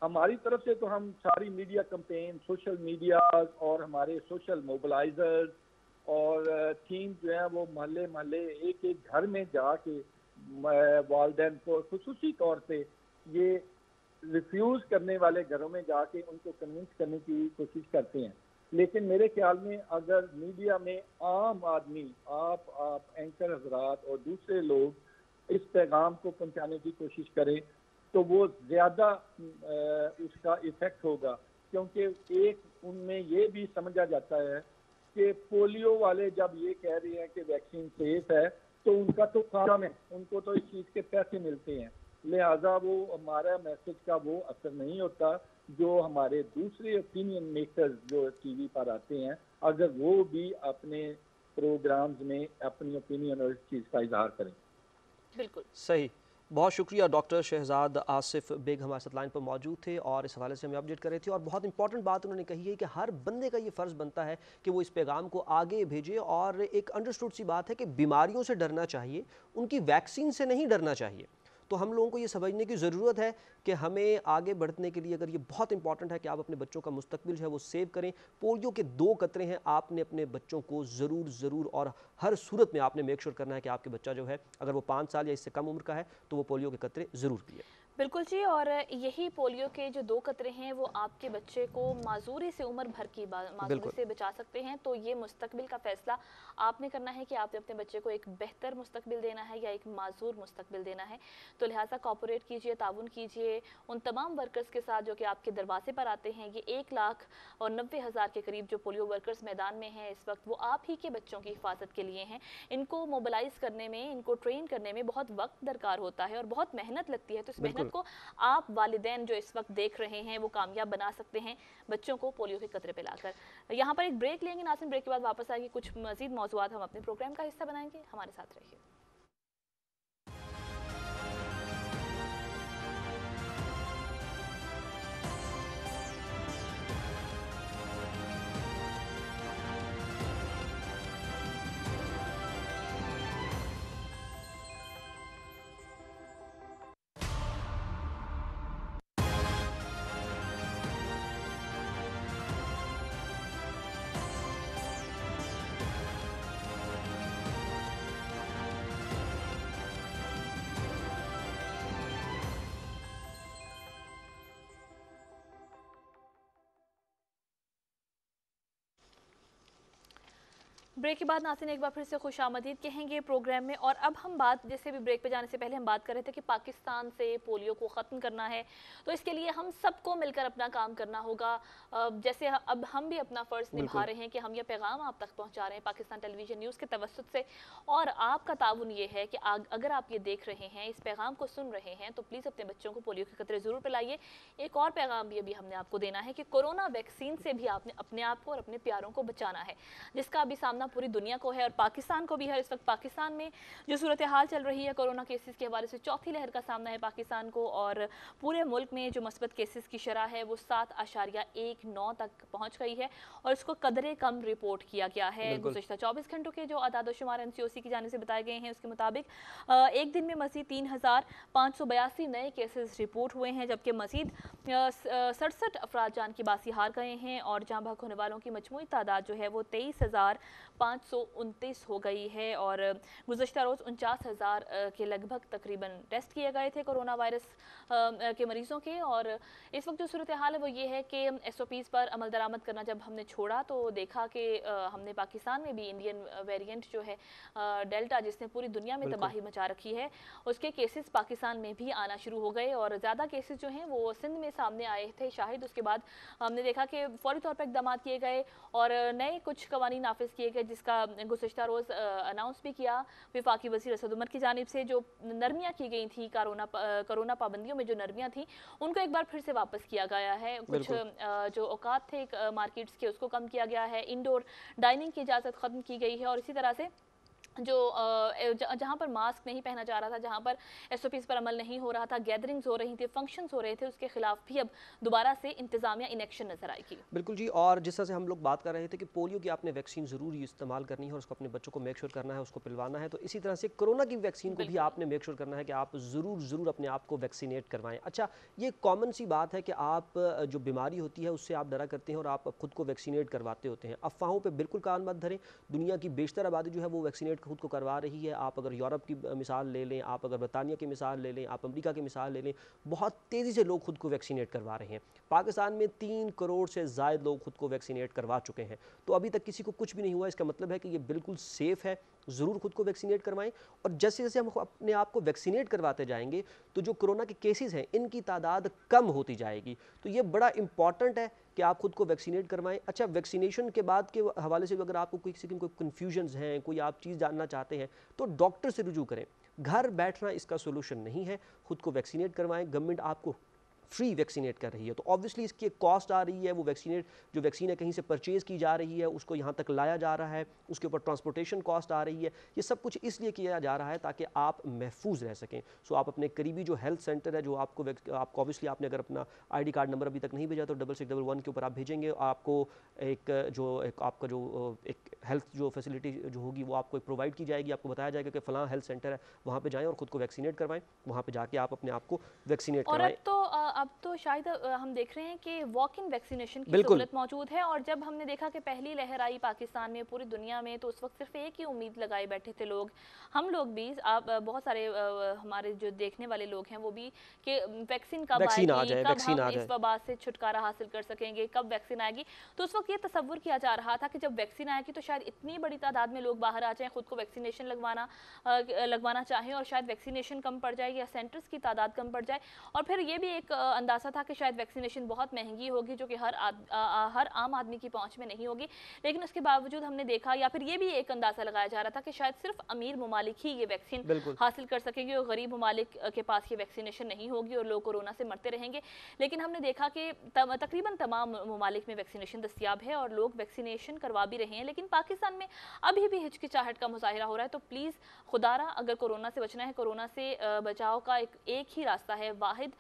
हमारी तरफ से तो हम सारी मीडिया कैंपेन, सोशल मीडिया और हमारे सोशल मोबिलाइजर्स और टीम जो है वो महल्ले महल्ले एक एक घर में जाके वालिदैन को खुसूसी तौर पे ये रिफ्यूज़ करने वाले घरों में जाके उनको कन्विंस करने की कोशिश करते हैं। लेकिन मेरे ख्याल में अगर मीडिया में आम आदमी, आप एंकर हजरात और दूसरे लोग इस पैगाम को पहुंचाने की कोशिश करें तो वो ज़्यादा उसका इफेक्ट होगा, क्योंकि एक उनमें ये भी समझा जाता है कि पोलियो वाले जब ये कह रहे हैं कि वैक्सीन सेफ है तो उनका तो काम है, उनको तो इस चीज़ के पैसे मिलते हैं, लिहाजा वो हमारा मैसेज का वो असर नहीं होता जो हमारे दूसरे ओपिनियन मेकर्स जो टीवी पर आते हैं, अगर वो भी अपने प्रोग्राम्स में अपनी ओपिनियन और इस चीज़ का इजहार करें। बिल्कुल सही, बहुत शुक्रिया। डॉक्टर शहजाद आसिफ बेग हमारे साथ लाइन पर मौजूद थे और इस हवाले से हमें अपडेट कर रहे थे, और बहुत इंपॉर्टेंट बात उन्होंने कही है कि हर बंदे का ये फ़र्ज़ बनता है कि वो इस पैगाम को आगे भेजे, और एक अंडरस्टूड सी बात है कि बीमारियों से डरना चाहिए, उनकी वैक्सीन से नहीं डरना चाहिए। तो हम लोगों को ये समझने की ज़रूरत है कि हमें आगे बढ़ने के लिए, अगर ये बहुत इंपॉर्टेंट है कि आप अपने बच्चों का मुस्तकबिल जो है वो सेव करें। पोलियो के 2 कतरे हैं, आपने अपने बच्चों को ज़रूर और हर सूरत में आपने मेक श्योर करना है कि आपके बच्चा जो है, अगर वो 5 साल या इससे कम उम्र का है, तो वो पोलियो के कतरे ज़रूर पिए। बिल्कुल जी, और यही पोलियो के जो 2 कतरे हैं वो आपके बच्चे को माजूरी से, उम्र भर की माजूरी से बचा सकते हैं। तो ये मुस्तकबिल का फैसला आपने करना है कि आपने अपने बच्चे को एक बेहतर मुस्तकबिल देना है या एक माजूर मुस्तकबिल देना है। तो लिहाजा कॉपरेट कीजिए, ताउन कीजिए उन तमाम वर्कर्स के साथ जो कि आपके दरवाजे पर आते हैं। ये 1,90,000 के करीब जो पोलियो वर्कर्स मैदान में हैं इस वक्त, वो आप ही के बच्चों की हिफाजत के लिए हैं। इनको मोबिलाइज करने में, इनको ट्रेन करने में बहुत वक्त दरकार होता है और बहुत मेहनत लगती है। तो इस मेहनत को आप वालिदैन जो इस वक्त देख रहे हैं वो कामयाब बना सकते हैं बच्चों को पोलियो के कतरे पे लाकर। यहाँ पर एक ब्रेक लेंगे नाज़रीन, ब्रेक के बाद वापस आएंगे, कुछ मजीद मौज़ूआत हम अपने प्रोग्राम का हिस्सा बनाएंगे, हमारे साथ रहिए। ब्रेक के बाद नाज़रीन एक बार फिर से खुशामदीद कहेंगे प्रोग्राम में। और अब हम बात, जैसे भी ब्रेक पे जाने से पहले हम बात कर रहे थे कि पाकिस्तान से पोलियो को ख़त्म करना है, तो इसके लिए हम सबको मिलकर अपना काम करना होगा। जैसे अब हम भी अपना फ़र्ज़ निभा रहे हैं कि हम ये पैगाम आप तक पहुँचा रहे हैं पाकिस्तान टेलीविज़न न्यूज़ के तवस्सुत से, और आपका ताउन ये है कि अगर आप ये देख रहे हैं, इस पैगाम को सुन रहे हैं, तो प्लीज़ अपने बच्चों को पोलियो के कतरे ज़रूर पिलाइए। एक और पैगाम भी अभी हमने आपको देना है कि कोरोना वैक्सीन से भी आपने अपने आप को और अपने प्यारों को बचाना है, जिसका अभी सामना पूरी दुनिया को है और पाकिस्तान को भी है। इस वक्त पाकिस्तान में जो सूरत हाल चल रही है कोरोना केसेस के हवाले से, चौथी लहर का सामना है पाकिस्तान को, और पूरे मुल्क में जो मस्बत केसेस की शरह है वो 7.19 तक पहुंच गई है और इसको कदरे कम रिपोर्ट किया गया है। गुज़श्ता 24 घंटों के जो आदाद-ओ-शुमार NCOC की जानिब से बताए गए हैं उसके मुताबिक एक दिन में मज़ीद 3,582 नए केसेस रिपोर्ट हुए हैं, जबकि मज़ीद 67 अफराद जान की बासी हार गए हैं और जाँ बहक होने वालों की मजमूई तादाद जो है वो 23,529 हो गई है। और गुज़श्ता रोज़ 49,000 के लगभग तकरीबन टेस्ट किए गए थे कोरोना वायरस के मरीज़ों के। और इस वक्त जो सूरत हाल है वो ये है कि SOPs पर अमल दरामद करना जब हमने छोड़ा तो देखा कि हमने पाकिस्तान में भी इंडियन वेरिएंट जो है डेल्टा, जिसने पूरी दुनिया में तबाही मचा रखी है, उसके केसेस पाकिस्तान में भी आना शुरू हो गए और ज़्यादा केसेस जो हैं वो सिंध में सामने आए थे शाहिद। उसके बाद हमने देखा कि फौरी तौर पर इक़दाम किए गए और नए कुछ कवानीन नाफिज किए गए, जिसका गुज़श्ता रोज़ अनाउंस भी किया वफाकी वज़ीर असद उमर की जानिब से। जो नरमियाँ की गई थी कोरोना पाबंदियों में, जो नरमियाँ थी उनको एक बार फिर से वापस किया गया है। कुछ जो औकात थे मार्केट्स के उसको कम किया गया है, इंडोर डाइनिंग की इजाज़त ख़त्म की गई है और इसी तरह से जो जहाँ पर मास्क नहीं पहना जा रहा था, जहाँ पर SOPs पर अमल नहीं हो रहा था, गैदरिंग्स हो रही थी, फंक्शंस हो रहे थे, उसके खिलाफ भी अब दोबारा से इंतजामिया इन एक्शन नजर आएगी। बिल्कुल जी, और जिस तरह से हम लोग बात कर रहे थे कि पोलियो की आपने वैक्सीन ज़रूर इस्तेमाल करनी है और उसको अपने बच्चों को मेक श्योर करना है, उसको पिलवाना है, तो इसी तरह से कोरोना की वैक्सीन को भी आपने मेक श्योर करना है कि आप ज़रूर अपने आप को वैक्सीनेट करवाएं। अच्छा, ये कॉमन सी बात है कि आप जो बीमारी होती है उससे आप डरा करते हैं और आप खुद को वैक्सीनेट करवाते होते हैं। अफवाहों पर बिल्कुल कान मत धरें, दुनिया की बेशतर आबादी जो है वो वैक्सीनेट खुद को करवा रही है। आप अगर यूरोप की मिसाल ले लें, आप अगर बरतानिया की मिसाल ले लें, आप अमेरिका की मिसाल ले लें, बहुत तेज़ी से लोग खुद को वैक्सीनेट करवा रहे हैं। पाकिस्तान में 3 करोड़ से ज़ायद लोग खुद को वैक्सीनेट करवा चुके हैं, तो अभी तक किसी को कुछ भी नहीं हुआ। इसका मतलब है कि ये बिल्कुल सेफ़ है। ज़रूर खुद को वैक्सीनेट करवाएं और जैसे जैसे हम अपने आप को वैक्सीनेट करवाते जाएंगे तो जो कोरोना के केसेस हैं इनकी तादाद कम होती जाएगी। तो ये बड़ा इंपॉर्टेंट है कि आप खुद को वैक्सीनेट करवाएं। अच्छा, वैक्सीनेशन के बाद के हवाले से अगर आपको किसी की कोई कन्फ्यूजन्स हैं, कोई आप चीज़ जानना चाहते हैं, तो डॉक्टर से रुजू करें। घर बैठना इसका सोल्यूशन नहीं है, खुद को वैक्सीनेट करवाएं। गवर्नमेंट आपको फ्री वैक्सीनेट कर रही है। तो ऑब्वियसली इसकी एक कॉस्ट आ रही है, वो जो वैक्सीन है कहीं से परचेज़ की जा रही है, उसको यहाँ तक लाया जा रहा है, उसके ऊपर ट्रांसपोर्टेशन कॉस्ट आ रही है। ये सब कुछ इसलिए किया जा रहा है ताकि आप महफूज रह सकें। सो आप अपने करीबी जो हेल्थ सेंटर है, जो आपको ऑब्वियसली आपने अगर अपना ID कार्ड नंबर अभी तक नहीं भेजा तो 6611 के ऊपर आप भेजेंगे, आपको आपका जो एक हेल्थ जो फैसिलिटी जो होगी वो आपको प्रोवाइड की जाएगी। आपको बताया जाएगा कि फ़लाँ हेल्थ सेंटर है, वहाँ पे जाएं और ख़ुद को वैक्सीनेट करवाएं, वहाँ पे जाके आप अपने आप को वैक्सीनेट और करवाएं। अब तो शायद हम देख रहे हैं कि वॉक इन वैक्सीनेशन की बिल्कुल। सहूलत मौजूद है। और जब हमने देखा कि पहली लहर आई पाकिस्तान में, पूरी दुनिया में, तो उस वक्त सिर्फ एक ही उम्मीद लगाए बैठे थे लोग, हम लोग भी, आप बहुत सारे हमारे जो देखने वाले लोग हैं वो भी, कि वैक्सीन कब आएगी, कब हम इस वबा से छुटकारा हासिल कर सकेंगे, कब वैक्सीन आएगी। तो उस वक्त ये तसव्वुर किया जा रहा था कि जब वैक्सीन आएगी तो शायद इतनी बड़ी तादाद में लोग बाहर आ जाएं, खुद को वैक्सीनेशन लगवाना चाहें, और शायद वैक्सीनेशन कम पड़ जाए या सेंटर्स की तादाद कम पड़ जाए। और फिर ये भी एक अंदाज़ा था कि शायद वैक्सीनेशन बहुत महंगी होगी, जो कि हर आम आदमी की पहुंच में नहीं होगी। लेकिन उसके बावजूद हमने देखा, या फिर ये भी एक अंदाज़ा लगाया जा रहा था कि शायद सिर्फ अमीर ममालिक ही ये वैक्सीन हासिल कर सकेंगे और गरीब ममालिक के पास ये वैक्सीनेशन नहीं होगी और लोग कोरोना से मरते रहेंगे। लेकिन हमने देखा कि तकरीबन तमाम ममालिक में वैक्सीनेशन दस्तियाब है और लोग वैक्सीनेशन करवा भी रहे हैं। लेकिन पाकिस्तान में अभी भी हिचकिचाहट का मुजाहिरा हो रहा है। तो प्लीज़ खुदारा, अगर कोरोना से बचना है, कोरोना से बचाव का एक ही रास्ता है, वाहिद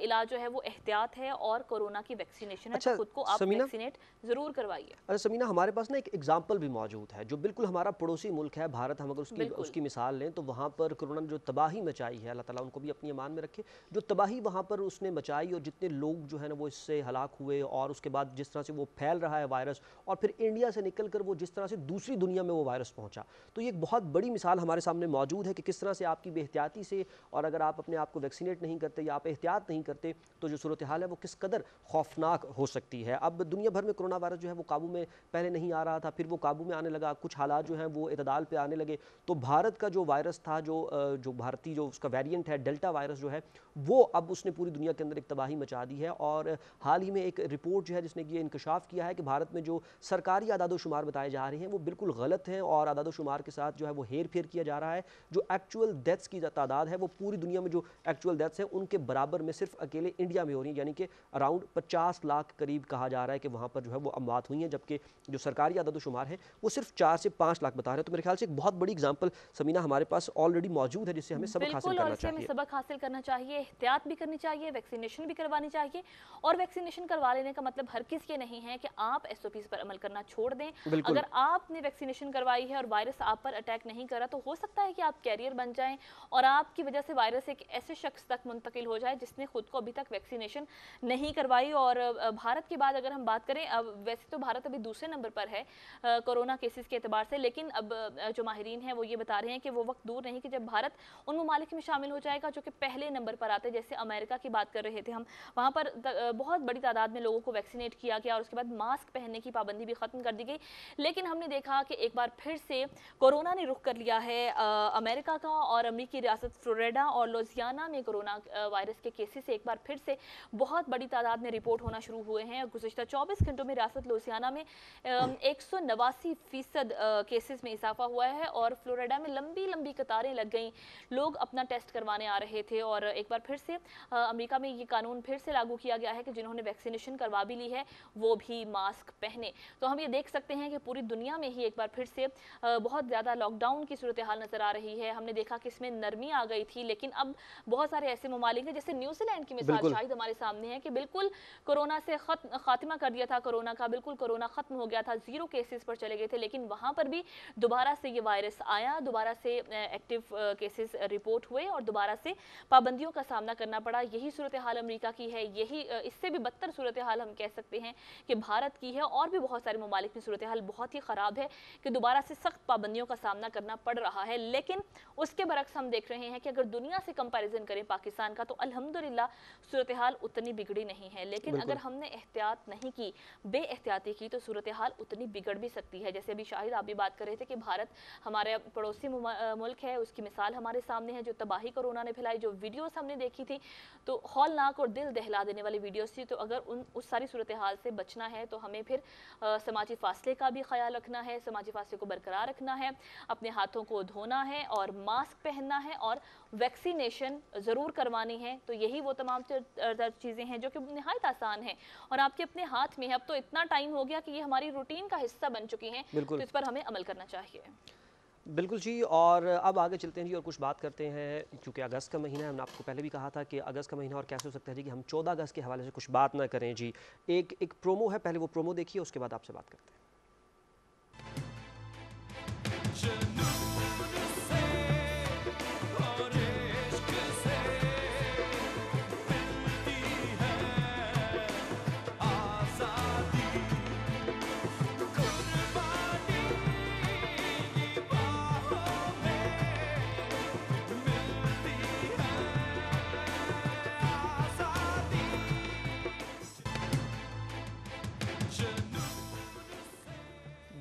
इलाज जो है वो एहतियात है और कोरोना की वैक्सीनेशन है। तो खुद को आप वैक्सीनेट ज़रूर करवाइए। अरे समीना, हमारे पास ना एक एग्जाम्पल भी मौजूद है जो बिल्कुल हमारा पड़ोसी मुल्क है भारत। हम अगर उसकी मिसाल लें तो वहाँ पर कोरोना ने जो तबाही मचाई है, अल्लाह ताला उनको भी अपनी ईमान में रखे, जो तबाही वहाँ पर उसने मचाई और जितने लोग जो है ना वो इससे हलाक हुए, और उसके बाद जिस तरह से वो फैल रहा है वायरस, और फिर इंडिया से निकल कर वो जिस तरह से दूसरी दुनिया में वो वायरस पहुँचा, तो ये एक बहुत बड़ी मिसाल हमारे सामने मौजूद है कि किस तरह से आपकी बेहतियाती से, और अगर आप अपने आप को वैक्सीनेट नहीं करते या आप एहतियात नहीं करते तो जो सूरत हाल है वो किस कदर खौफनाक हो सकती है। अब दुनिया भर में कोरोना वायरस जो है वो काबू में पहले नहीं आ रहा था, फिर वो काबू में आने लगा, कुछ हालात जो हैं वो इतदाल पे आने लगे। तो भारत का जो वायरस था, जो भारतीय जो उसका वेरिएंट है डेल्टा वायरस जो है, वो अब उसने पूरी दुनिया के अंदर एक तबाही मचा दी है। और हाल ही में एक रिपोर्ट जो है जिसने ये इंकशाफ किया है कि भारत में जो सरकारी आदादोशुमार बताए जा रहे हैं वो बिल्कुल गलत हैं, और आदादोशुमार के साथ जो है वो हेर फेर किया जा रहा है। जो एक्चुअल डेथ्स की तादाद है वो पूरी दुनिया में जो एक्चुअल डेथ्स हैं उनके बराबर में सिर्फ अकेले इंडिया में हो रही है, यानी कि अराउंड 50 लाख करीब कहा जा रहा है कि वहाँ पर जो है वो अमवात हुई हैं, जबकि जो सरकारी आदादोशुमार है वो सिर्फ 4 से 5 लाख बता रहे हैं। तो मेरे ख्याल से एक बहुत बड़ी एग्जाम्पल समीना हमारे पास ऑलरेडी मौजूद है जिससे हमें सबक हासिल करना चाहिए। हमें सबक हासिल करना चाहिए, एहतियात भी करनी चाहिए, वैक्सीनेशन भी करवानी चाहिए। और वैक्सीनेशन करवा लेने का मतलब हर किस ये नहीं है कि आप SOPs पर अमल करना छोड़ दें। अगर आपने वैक्सीनेशन करवाई है और वायरस आप पर अटैक नहीं करा तो हो सकता है कि आप कैरियर बन जाएं और आपकी वजह से वायरस एक ऐसे शख्स तक मुंतकिल हो जाए जिसने खुद को अभी तक वैक्सीनेशन नहीं करवाई। और भारत के बाद अगर हम बात करें, अब वैसे तो भारत अभी दूसरे नंबर पर है कोरोना केसेस के एतबार से, लेकिन अब जो माहिरीन हैं वो ये बता रहे हैं कि वो वक्त दूर नहीं कि जब भारत उन ममालिक में शामिल हो जाएगा जो कि पहले नंबर पर आते हैं। जैसे अमेरिका की बात कर रहे थे हम, वहाँ पर बहुत बड़ी तादाद में लोगों को वैक्सीनेट किया गया और उसके बाद मास्क पहनने की पाबंदी भी ख़त्म कर दी गई। लेकिन हमने देखा कि एक बार फिर से कोरोना ने रुख कर लिया है अमेरिका का, और अमेरिकी रियासत फ्लोरिडा और लुइसियाना में कोरोना वायरस के केसेस एक बार फिर से बहुत बड़ी तादाद में रिपोर्ट होना शुरू हुए हैं। गुज़िश्ता 24 घंटों में रियासत लुइसियाना में 189% केसेस में इजाफा हुआ है और फ्लोरिडा में लंबी लंबी कतारें लग गई, लोग अपना टेस्ट करवाने आ रहे थे। और एक बार फिर से अमेरिका में ये कानून फिर से लागू किया गया है कि जिन्होंने वैक्सीनेशन करवा भी ली है वो भी मास्क पहने। तो हम ये देख सकते हैं कि पूरी दुनिया में ही एक बार फिर से बहुत ज़्यादा लॉकडाउन की सूरत हाल नज़र आ रही है। हमने देखा कि इसमें नरमी आ गई थी, लेकिन अब बहुत सारे ऐसे ममालिक हैं, जैसे न्यूजीलैंड की मिसाल शायद हमारे सामने है कि बिल्कुल कोरोना से खात्मा कर दिया था कोरोना का, बिल्कुल कोरोना खत्म हो गया था, 0 केसेस पर चले गए थे, लेकिन वहाँ पर भी दोबारा से ये वायरस आया, दोबारा से एक्टिव केसेस रिपोर्ट हुए और दोबारा से पाबंदियों का सामना करना पड़ा। यही सूरत हाल अमेरिका की है, यही इससे भी बदतर सूरत हाल हम कह सकते हैं कि भारत की है, और भी बहुत सारे ममालिक में सूरत हाल बहुत ही ख़राब है कि दोबारा से सख्त पाबंदियों का सामना करना पड़ रहा है। लेकिन उसके बरक्स हम देख रहे हैं कि अगर दुनिया से कंपैरिजन करें पाकिस्तान का तो अल्हम्दुलिल्लाह सूरत हाल उतनी बिगड़ी नहीं है। लेकिन अगर हमने एहतियात नहीं की, बेएहतियाती की, तो सूरत हाल उतनी बिगड़ भी सकती है। जैसे अभी शाहिद आप भी बात कर रहे थे कि भारत हमारे पड़ोसी मुल्क है, उसकी मिसाल हमारे सामने है, जो तबाही कोरोना ने फैलाई, जो वीडियोस हमने देखी थी तो हौलनाक और दिल दहला देने वाली वीडियोस थी। तो अगर उस सारी सूरत हाल से बचना है तो हमें फिर समाजी फासले का भी ख्याल रखना है, समाजी फासले को बरकरार रखना है, अपने हाथों को धोना है और मास्क पहनना है और वैक्सीनेशन ज़रूर करवानी है। तो यही वो तमाम दर चीज़ें हैं जो कि निहायत आसान हैं और आपके अपने हाथ में है। अब तो इतना टाइम हो गया कि ये हमारी रूटीन का हिस्सा बन चुकी हैं, तो इस पर हमें अमल करना चाहिए। बिल्कुल जी। और अब आगे चलते हैं जी और कुछ बात करते हैं, क्योंकि अगस्त का महीना है। हमने आपको पहले भी कहा था कि अगस्त का महीना और कैसे हो सकता है जी कि हम 14 अगस्त के हवाले से कुछ बात ना करें जी। एक प्रोमो है, पहले वो प्रोमो देखिए, उसके बाद आपसे बात करते हैं।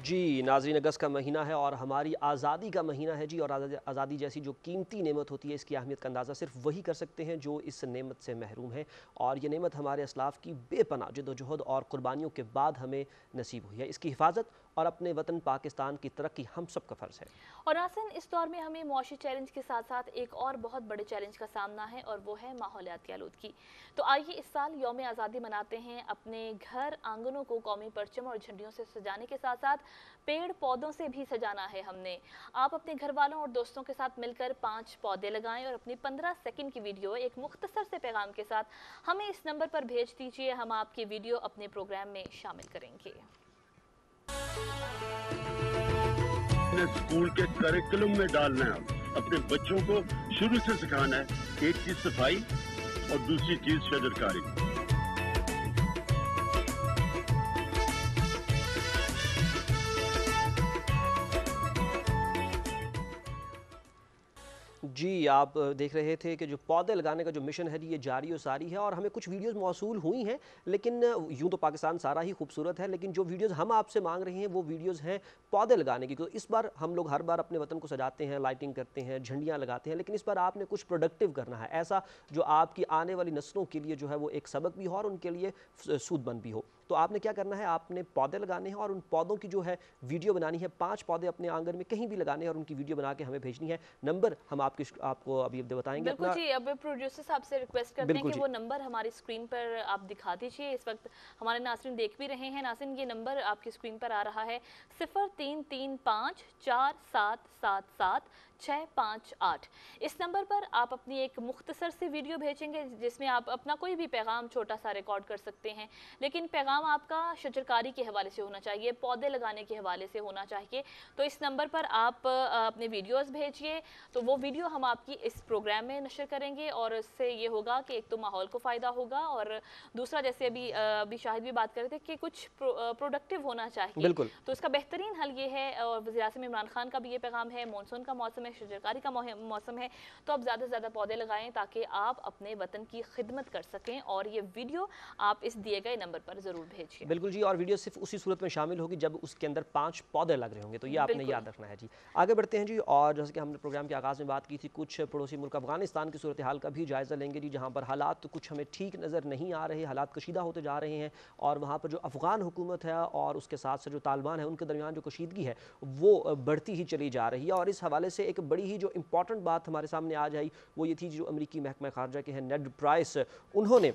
जी नाज़रीन, अगस्त का महीना है और हमारी आज़ादी का महीना है जी। और आज़ादी जैसी जो कीमती नेमत होती है, इसकी अहमियत का अंदाज़ा सिर्फ वही कर सकते हैं जो इस नेमत से महरूम है। और ये नेमत हमारे असलाफ़ की बेपनाह जद्दोजहद और क़ुरबानियों के बाद हमें नसीब हुई है। इसकी हिफाजत और अपने वतन पाकिस्तान की तरक्की हम सब का फ़र्ज़ है। और नाज़रीन, इस दौर में हमें मुआशी चैलेंज के साथ साथ एक और बहुत बड़े चैलेंज का सामना है और वो है माहौलियाती आलूदगी। तो आइए इस साल यौम आज़ादी मनाते हैं, अपने घर आंगनों को कौमी परचम और झंडियों से सजाने के साथ साथ पेड़ पौधों से भी सजाना है हमने। आप अपने घर वालों और दोस्तों के साथ मिलकर 5 पौधे लगाएं और अपनी 15 सेकंड की वीडियो एक मुख्तसर से पैगाम के साथ हमें इस नंबर पर भेज दीजिए। हम आपकी वीडियो अपने प्रोग्राम में शामिल करेंगे। स्कूल के करिकुलम में डालना है, अपने बच्चों को शुरू से सिखाना है। एक चीज सफाई और दूसरी चीज शजरकारी। जी, आप देख रहे थे कि जो पौधे लगाने का जो मिशन है जी, ये जारी और सारी है। और हमें कुछ वीडियोस मौसूल हुई हैं, लेकिन यूं तो पाकिस्तान सारा ही खूबसूरत है, लेकिन जो वीडियोस हम आपसे मांग रहे हैं वो वीडियोस हैं पौधे लगाने की। तो इस बार हम लोग हर बार अपने वतन को सजाते हैं, लाइटिंग करते हैं, झंडियाँ लगाते हैं, लेकिन इस बार आपने कुछ प्रोडक्टिव करना है, ऐसा जो आपकी आने वाली नस्लों के लिए जो है वो एक सबक भी हो और उनके लिए सूदमंद भी हो। तो आपने क्या करना है, आपने पौधे लगाने हैं और उन पौधों की जो है वीडियो बनानी है। 5 पौधे अपने आंगन में कहीं भी लगाने हैं और उनकी वीडियो बना के हमें भेजनी है। नंबर हम आपको अभी बताएंगे बिल्कुल अपना। जी। अब प्रोड्यूसर साहब से रिक्वेस्ट करते हैं बिल्कुल कि जी। वो नंबर हमारी स्क्रीन पर आप दिखा दीजिए। इस वक्त हमारे नाज़रीन देख भी रहे हैं। नाज़रीन, ये नंबर आपकी स्क्रीन पर आ रहा है 033547777658। इस नंबर पर आप अपनी एक मुख्तसर सी वीडियो भेजेंगे जिसमें आप अपना कोई भी पैगाम छोटा सा रिकॉर्ड कर सकते हैं, लेकिन पैगाम आपका शजरकारी के हवाले से होना चाहिए, पौधे लगाने के हवाले से होना चाहिए। तो इस नंबर पर आप अपने वीडियोस भेजिए, तो वो वीडियो हम आपकी इस प्रोग्राम में नशर करेंगे और इससे ये होगा कि एक तो माहौल को फ़ायदा होगा और दूसरा, जैसे अभी शाहिद भी बात कर रहे थे कि कुछ प्रोडक्टिव होना चाहिए। बिल्कुल। तो इसका बेहतरीन हल ये है, और वज़ीर-ए-आज़म इमरान खान का भी ये पैगाम है, मानसून का मौसम है, शजरकारी का मौसम है, तो आप ज़्यादा से ज़्यादा पौधे लगाएं ताकि आप अपने वतन की खिदमत कर सकें। और ये वीडियो आप इस दिए गए नंबर पर ज़रूर भेजिए। बिल्कुल जी। और वीडियो सिर्फ उसी सूरत में शामिल होगी जब उसके अंदर 5 पौधे लग रहे होंगे, तो ये आपने याद रखना है जी। आगे बढ़ते हैं जी। और जैसे कि हमने प्रोग्राम के आगाज़ में बात की थी, कुछ पड़ोसी मुल्क अफगानिस्तान की सूरत हाल का भी जायज़ा लेंगे जी, जहाँ पर हालात कुछ हमें ठीक नज़र नहीं आ रहे, हालात कशीदा होते जा रहे हैं। और वहाँ पर जो अफ़गान हुकूमत है और उसके साथ साथ जो तालिबान है, उनके दरमियान जो कशीदगी है वो बढ़ती ही चली जा रही है। और इस हवाले से एक बड़ी ही जो इंपॉर्टेंट बात हमारे सामने आज आई वो ये थी, जो अमरीकी महकमा खारजा के हैं नेड प्राइस, उन्होंने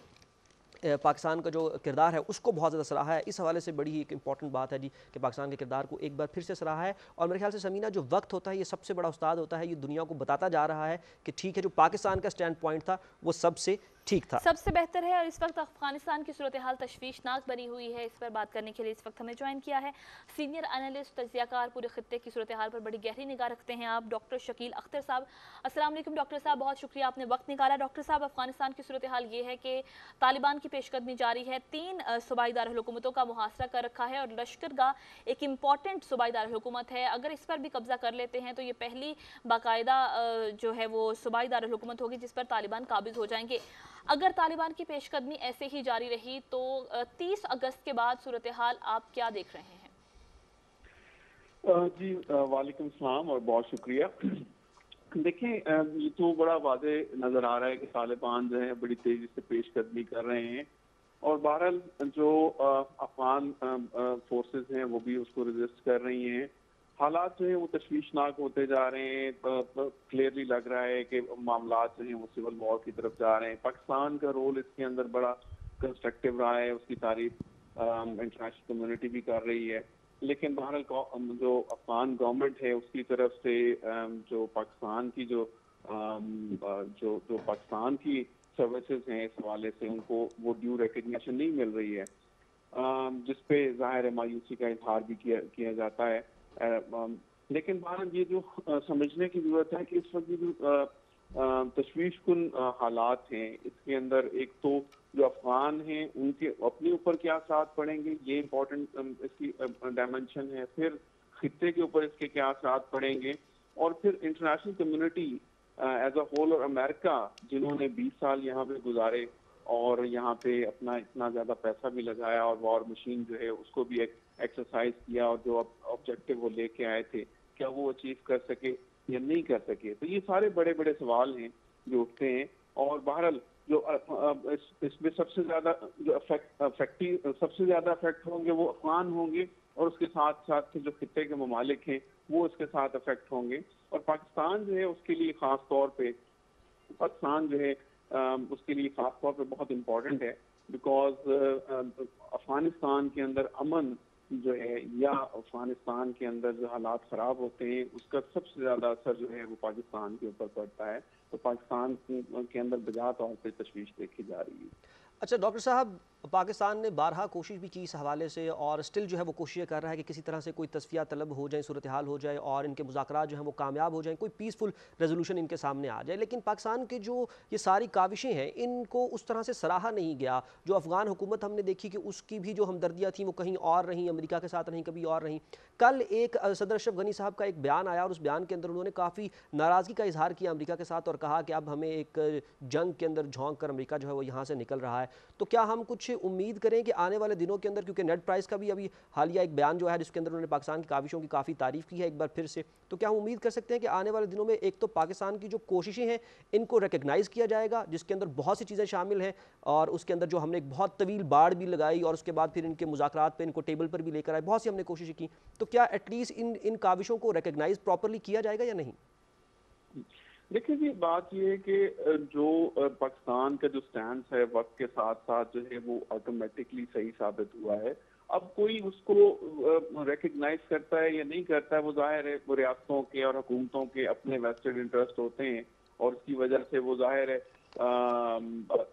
पाकिस्तान का जो किरदार है उसको बहुत ज़्यादा सराहा है। इस हवाले से बड़ी ही एक इंपॉर्टेंट बात है जी कि पाकिस्तान के किरदार को एक बार फिर से सराहा है। और मेरे ख्याल से समीना, जो वक्त होता है ये सबसे बड़ा उस्ताद होता है, ये दुनिया को बताता जा रहा है कि ठीक है, जो पाकिस्तान का स्टैंड पॉइंट था वो सबसे ठीक था, सबसे बेहतर है। और इस वक्त अफगानिस्तान की सूरत हाल तशवीशनाक बनी हुई है। इस पर बात करने के लिए इस वक्त हमें ज्वाइन किया है सीनियर एनालिस्ट, तज्ज़ियाकार, पूरे खित्ते की सूरत हाल पर बड़ी गहरी निगाह रखते हैं आप, डॉक्टर शकील अख्तर साहब। अस्सलाम वालेकुम डॉक्टर साहब, बहुत शुक्रिया आपने वक्त निकाला। डॉक्टर साहब, अफगानिस्तान की सूरत हाल ये है कि तालिबान की पेशकदमी जारी है, 3 सूबाई दारुल-हुकूमतों का मुहासरा कर रखा है और लश्करगाह एक इम्पॉर्टेंट सूबाई दारुल-हुकूमत है। अगर इस पर भी कब्जा कर लेते हैं तो ये पहली बाकायदा जो है वो सूबाई दारुल-हुकूमत होगी जिस पर तालिबान काबिज हो जाएंगे। अगर तालिबान की पेशकदमी ऐसे ही जारी रही तो 30 अगस्त के बाद सूरत हाल आप क्या देख रहे हैं? जी वालेकुम सलाम और बहुत शुक्रिया। देखें, ये तो बड़ा वादे नजर आ रहा है कि तालिबान जो है बड़ी तेजी से पेशकदमी कर रहे हैं और बहरहाल जो अफगान फोर्सेस हैं वो भी उसको रेजिस्ट कर रही हैं। हालात जो है वो तशवीशनाक होते जा रहे हैं। क्लियरली लग रहा है कि मामला जो है वो सिविल वॉर की तरफ जा रहे हैं। पाकिस्तान का रोल इसके अंदर बड़ा कंस्ट्रक्टिव रहा है, उसकी तारीफ इंटरनेशनल कम्युनिटी भी कर रही है। लेकिन बहरहाल जो अफगान गवर्नमेंट है उसकी तरफ से जो पाकिस्तान की जो पाकिस्तान की सर्विसेज हैं इस हवाले से उनको वो ड्यू रिकग्निशन नहीं मिल रही है, जिसपे जाहिर मायूसी का इजहार भी किया जाता है। लेकिन बहरहाल ये जो समझने की जरूरत है कि इस वक्त जो तशवीशकुन हालात हैं इसके अंदर एक तो जो अफगान हैं उनके अपने ऊपर क्या असर पड़ेंगे, ये इम्पोर्टेंट इसकी डायमेंशन है। फिर खित्ते के ऊपर इसके क्या असर पड़ेंगे, और फिर international community as a whole और अमेरिका जिन्होंने 20 साल यहाँ पे गुजारे और यहाँ पे अपना इतना ज्यादा पैसा भी लगाया और वॉर मशीन जो है उसको भी एक एक्सरसाइज किया, और जो ऑब्जेक्टिव वो लेके आए थे क्या वो अचीव कर सके या नहीं कर सके। तो ये सारे बड़े बड़े सवाल हैं जो उठते हैं। और बहरहाल जो इसमें सबसे ज्यादा जो सबसे ज्यादा अफेक्ट होंगे वो अफगान होंगे, और उसके साथ साथ जो खित्ते के ममालिक हैं वो उसके साथ अफेक्ट होंगे। और पाकिस्तान जो है उसके लिए खास तौर पे बहुत इम्पोर्टेंट है, बिकॉज अफगानिस्तान के अंदर अमन जो है या अफगानिस्तान के अंदर जो हालात खराब होते हैं उसका सबसे ज्यादा असर जो है वो पाकिस्तान के ऊपर पड़ता है। तो पाकिस्तान के अंदर बजा तौर पर तशवीश देखी जा रही है। अच्छा डॉक्टर साहब, पाकिस्तान ने बारहा कोशिश भी की इस हवाले से और स्टिल जो है वो कोशिश कर रहा है कि किसी तरह से कोई तस्फिया तलब हो जाए, सूरत हाल हो जाए और इनके मुज़ाकरात जो हैं वो कामयाब हो जाएं, कोई पीसफुल रेजोल्यूशन इनके सामने आ जाए। लेकिन पाकिस्तान की जो ये सारी काविशें हैं इनको उस तरह से सराहा नहीं गया। जो अफगान हुकूमत हमने देखी कि उसकी भी जो हमदर्दियाँ थी वो कहीं और रहीं, अमेरिका के साथ रहीं, कभी और रहीं। कल एक सदर अशरफ गनी साहब का एक बयान आया और उस बयान के अंदर उन्होंने काफ़ी नाराज़गी का इजहार किया अमेरिका के साथ और कहा कि अब हमें एक जंग के अंदर झोंक कर अमेरिका जो है वो यहाँ से निकल रहा है। तो क्या हम कुछ उम्मीद करें कि आने वाले दिनों के अंदर, क्योंकि नेट प्राइस का भी अभी हालिया एक बयान जो है जिसके अंदर उन्होंने पाकिस्तान की काविशों की काफ़ी तारीफ की है एक बार फिर से, तो क्या हम उम्मीद कर सकते हैं कि आने वाले दिनों में एक तो पाकिस्तान की जो कोशिशें हैं इनको रिकग्नाइज़ किया जाएगा जिसके अंदर बहुत सी चीज़ें शामिल हैं, और उसके अंदर जो हमने एक बहुत तवील बाड़ भी लगाई और उसके बाद फिर इनके मुज़ाकरात पे इनको टेबल पर भी लेकर आए, बहुत सी हमने कोशिशें की, तो क्या एटलीस्ट इन काविशों को रिकग्नाइज प्रॉपरली किया जाएगा या नहीं? देखिए जी, बात ये है कि जो पाकिस्तान का जो स्टैंड है वक्त के साथ साथ जो है वो ऑटोमेटिकली सही साबित हुआ है। अब कोई उसको रिकग्नाइज करता है या नहीं करता है वो जाहिर है वो रियासतों के और हुकूमतों के अपने वेस्टेड इंटरेस्ट होते हैं, और उसकी वजह से वो जाहिर है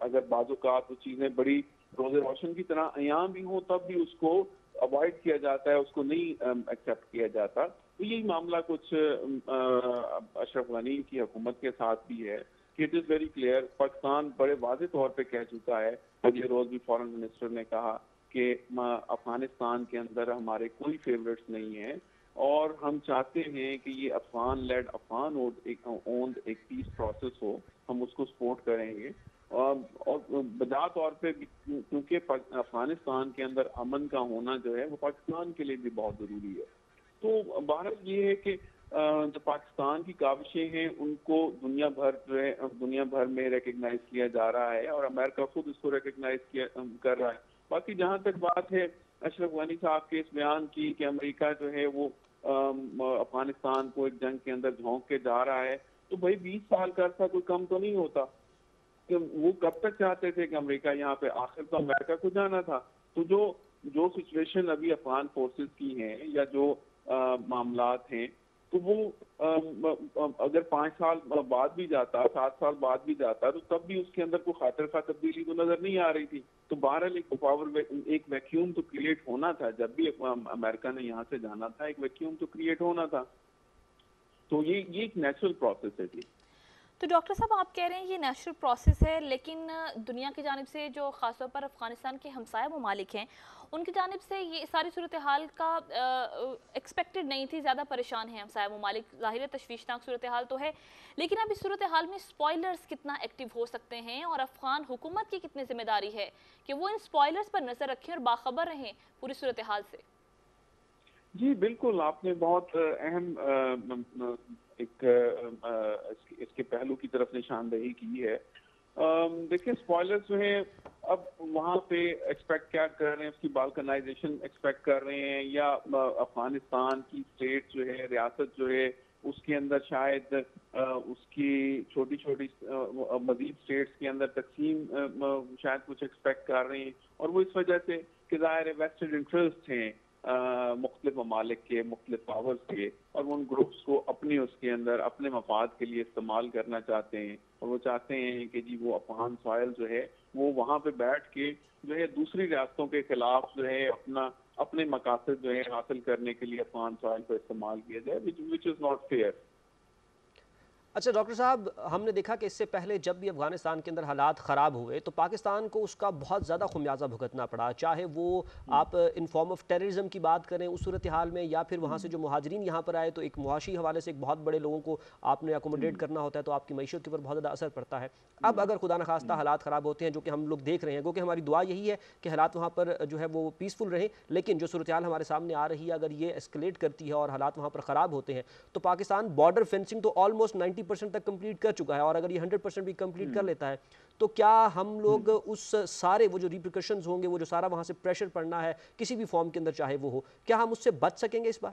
अगर बाज़-औक़ात वो चीज़ें बड़ी रोज़े रोशन की तरह अयां भी हो तब भी उसको अवॉइड किया जाता है, उसको नहीं एक्सेप्ट किया जाता। तो यही मामला कुछ अशरफ गनी की हुकूमत के साथ भी है कि it is very clear. Pakistan बड़े वाज़ेह तौर पे कह चुका है, अगले रोज भी फॉरेन मिनिस्टर ने कहा कि अफगानिस्तान के अंदर हमारे कोई फेवरेट्स नहीं है और हम चाहते हैं कि ये अफगान ओन्ड एक पीस प्रोसेस हो, हम उसको सपोर्ट करेंगे। और बजा तौर पे क्योंकि अफगानिस्तान के अंदर अमन का होना जो है वो पाकिस्तान के लिए भी बहुत ज़रूरी है। तो भारत ये है कि जो पाकिस्तान की काविशें हैं उनको दुनिया भर में रिकग्नाइज किया जा रहा है और अमेरिका खुद इसको रिकग्नाइज कर रहा है। बाकी जहाँ तक बात है अशरफ गनी साहब के इस बयान की कि अमेरिका जो है वो अफगानिस्तान को एक जंग के अंदर झोंक के जा रहा है, तो भाई 20 साल का अर्सा कोई कम तो नहीं होता कि वो कब तक चाहते थे कि अमेरिका यहाँ पे, आखिर तो अमेरिका को जाना था। तो जो सिचुएशन अभी अफगान फोर्सेस की हैं या जो मामलात हैं, तो वो अगर 5 साल बाद भी जाता, 7 साल बाद भी जाता, तो तब भी उसके अंदर कोई खातिर खा तब्दीली तो नजर नहीं आ रही थी। तो बहरहाल एक वैक्यूम तो क्रिएट होना था, जब भी अमेरिका ने यहाँ से जाना था एक वैक्यूम तो क्रिएट होना था। तो ये एक नेचुरल प्रोसेस है जी। तो डॉक्टर साहब आप कह रहे हैं ये नेचुरल प्रोसेस है, लेकिन दुनिया की जानिब से जो ख़ासतौर पर अफ़गानिस्तान के हमसाया ममालिक हैं उनकी जानिब से ये सारी सूरत हाल का एक्सपेक्टेड नहीं थी, ज़्यादा परेशान हैं हमसाया ममालिक। ज़ाहिर तशवीशनाक सूरत हाल तो है, लेकिन अब इस सूरत हाल में स्पॉयलर्स कितना एक्टिव हो सकते हैं और अफ़गान हुकूमत की कितनी जिम्मेदारी है कि वो इन स्पॉयलर्स पर नज़र रखें और बाखबर रहें पूरी सूरत हाल से? जी बिल्कुल, आपने बहुत अहम इसके पहलू की तरफ निशानदेही की है। देखिए स्पॉयलर्स जो है अब वहाँ पे एक्सपेक्ट क्या कर रहे हैं, उसकी बाल्कनाइजेशन एक्सपेक्ट कर रहे हैं, या अफगानिस्तान की स्टेट जो है, रियासत जो है, उसके अंदर शायद उसकी छोटी छोटी मजीद स्टेट्स के अंदर तकसीम शायद कुछ एक्सपेक्ट कर रहे हैं। और वो इस वजह से कि ज़ाहिर है वेस्टेड इंटरेस्ट हैं मुख्तलिफ ममालिक के, मुख्तलिफ पावर्स के, और वो उन ग्रुप्स को अपने उसके अंदर अपने मफाद के लिए इस्तेमाल करना चाहते हैं। और वो चाहते हैं कि जी वो अफगान सॉइल जो है वो वहाँ पे बैठ के जो है दूसरी रियासतों के खिलाफ जो है अपने मकासद जो है हासिल करने के लिए अफगान सॉइल को इस्तेमाल किया जाए, विच इज़ नॉट फेयर। अच्छा डॉक्टर साहब, हमने देखा कि इससे पहले जब भी अफगानिस्तान के अंदर हालात ख़राब हुए तो पाकिस्तान को उसका बहुत ज़्यादा खुमियाजा भुगतना पड़ा, चाहे वो आप इन फॉर्म ऑफ टेररिज्म की बात करें उस सूरत हाल में, या फिर वहाँ से जो मुहाजिरीन यहाँ पर आए तो एक मुआशी हवाले से एक बहुत बड़े लोगों को आपने अकोमोडेट करना होता है, तो आपकी मईशत के ऊपर बहुत ज़्यादा असर पड़ता है। अब अगर खुदा न खास्ता हालात ख़राब होते हैं, जो कि हम लोग देख रहे हैं, क्योंकि हमारी दुआ यही है कि हालात वहाँ पर जो है वो पीसफुल रहें, लेकिन जो सूरत हाल हमारे सामने आ रही है अगर ये एस्केलेट करती है और हालात वहाँ पर ख़राब होते हैं, तो पाकिस्तान बॉर्डर फेंसिंग तो ऑलमोस्ट 90% तक कंप्लीट कर चुका है, और अगर ये 100% भी कंप्लीट कर लेता है तो क्या हम लोग उस सारे वो जो रिप्रिकॉशंस होंगे, वो जो सारा वहां से प्रेशर पड़ना है किसी भी फॉर्म के अंदर चाहे वो हो, क्या हम उससे बच सकेंगे इस बार?